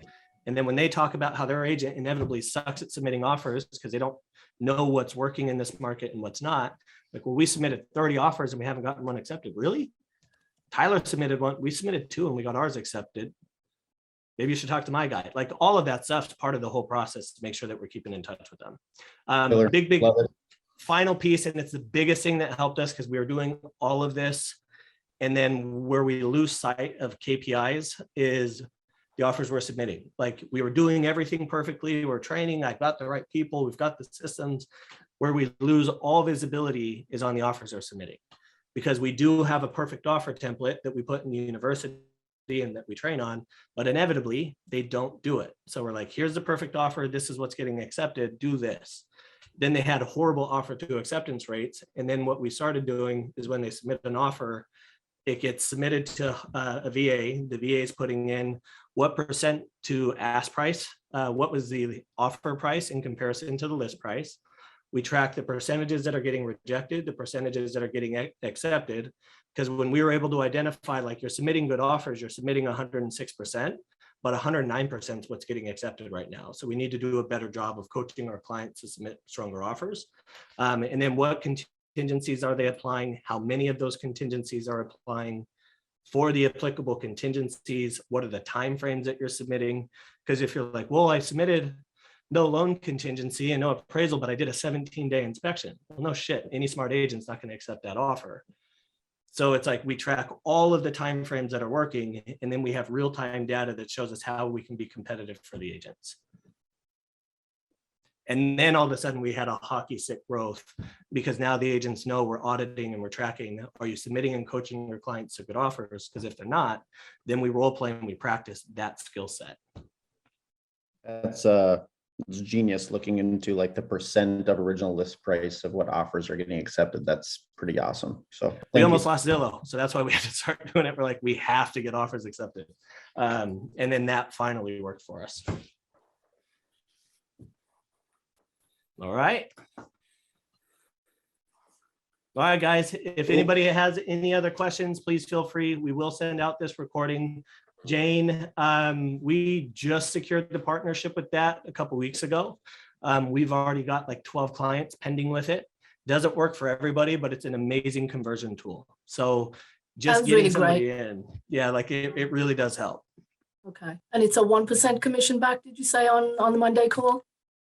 And then when they talk about how their agent inevitably sucks at submitting offers because they don't know what's working in this market and what's not, like, well, we submitted 30 offers and we haven't gotten one accepted. Really? Tyler submitted one. We submitted 2 and we got ours accepted. Maybe you should talk to my guy. Like all of that stuff's part of the whole process to make sure that we're keeping in touch with them. Big final piece, and it's the biggest thing that helped us because we were doing all of this. And then where we lose sight of KPIs is the offers we're submitting. Like we were doing everything perfectly. We're training. I've got the right people. We've got the systems. Where we lose all visibility is on the offers they're submitting, because we do have a perfect offer template that we put in the university and that we train on, but inevitably they don't do it. So we're like, here's the perfect offer. This is what's getting accepted. Do this. Then they had horrible offer to acceptance rates. And then what we started doing is when they submit an offer, it gets submitted to a VA. The VA is putting in what percent to ask price, what was the offer price in comparison to the list price. We track the percentages that are getting rejected, the percentages that are getting accepted, because when we were able to identify, like, you're submitting good offers, you're submitting 106%, but 109% is what's getting accepted right now. So we need to do a better job of coaching our clients to submit stronger offers. And then what contingencies are they applying? How many of those contingencies are applying? For the applicable contingencies, what are the timeframes that you're submitting? Because if you're like, well, I submitted no loan contingency and no appraisal, but I did a 17-day inspection. Well, no shit, any smart agent's not going to accept that offer. So it's like we track all of the timeframes that are working, and then we have real-time data that shows us how we can be competitive for the agents. And then all of a sudden we had a hockey stick growth because now the agents know we're auditing and we're tracking. Are you submitting and coaching your clients to good offers? Because if they're not, then we role play and we practice that skill set. That's it's genius looking into like the percent of original list price of what offers are getting accepted. That's pretty awesome. So We thank you. almost lost Zillow. So that's why we had to start doing it. We're like, we have to get offers accepted. And then that finally worked for us. All right. All right, guys, if anybody has any other questions, please feel free. We will send out this recording. Jane, we just secured the partnership with that a couple weeks ago. We've already got like 12 clients pending with it. Doesn't work for everybody, but it's an amazing conversion tool. So just Sounds getting really somebody in, yeah, like it really does help. Okay, and it's a 1% commission back, did you say on the Monday call?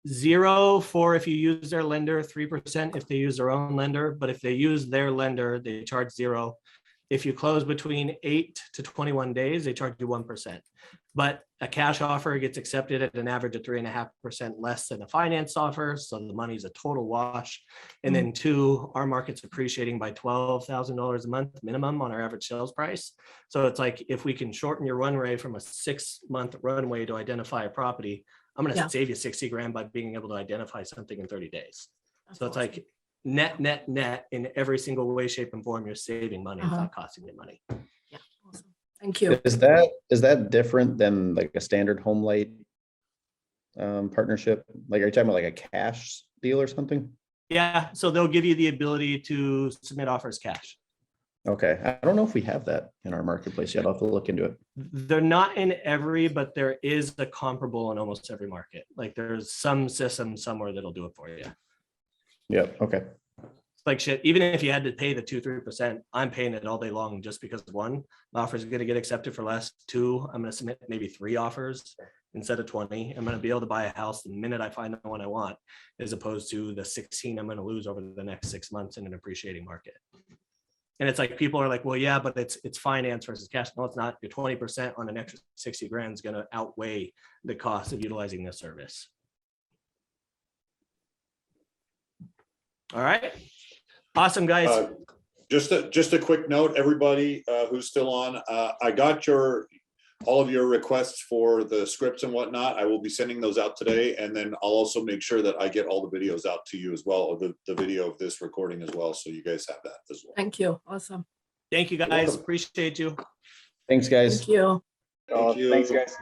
0 for if you use their lender, 3% if they use their own lender, but if they use their lender, they charge 0. If you close between 8 to 21 days, they charge you 1%. But a cash offer gets accepted at an average of 3.5% less than a finance offer. So the money's a total wash. And then 2, our market's appreciating by $12,000 a month minimum on our average sales price. So it's like, if we can shorten your runway from a 6-month runway to identify a property, I'm going to Yeah. save you 60 grand by being able to identify something in 30 days. That's So it's awesome. like net in every single way, shape and form, you're saving money without costing you money. Yeah, awesome. Thank you. Is that different than like a standard home light partnership? Like, are you talking about like a cash deal or something? Yeah, so they'll give you the ability to submit offers cash. Okay, I don't know if we have that in our marketplace yet. I'll have to look into it. They're not in every, but there is a comparable in almost every market. Like there's some system somewhere that'll do it for you. Yep, okay. Like shit, even if you had to pay the 2-3%, I'm paying it all day long just because 1, my offer is going to get accepted for less. 2, I'm going to submit maybe 3 offers instead of 20. I'm going to be able to buy a house the minute I find the one I want, as opposed to the 16 I'm going to lose over the next 6 months in an appreciating market. And it's like, people are like, well, yeah, but it's finance versus cash. No, it's not. Your 20% on an extra 60 grand is going to outweigh the cost of utilizing this service. All right. Awesome, guys. Just a quick note, everybody who's still on, I got all of your requests for the scripts and whatnot. I will be sending those out today. And then I'll also make sure that I get all the videos out to you as well, or the video of this recording as well. So you guys have that as well. Thank you. Awesome. Thank you, guys. welcome. Appreciate you. Thanks, guys. Thank you. Thank you. Thanks, guys.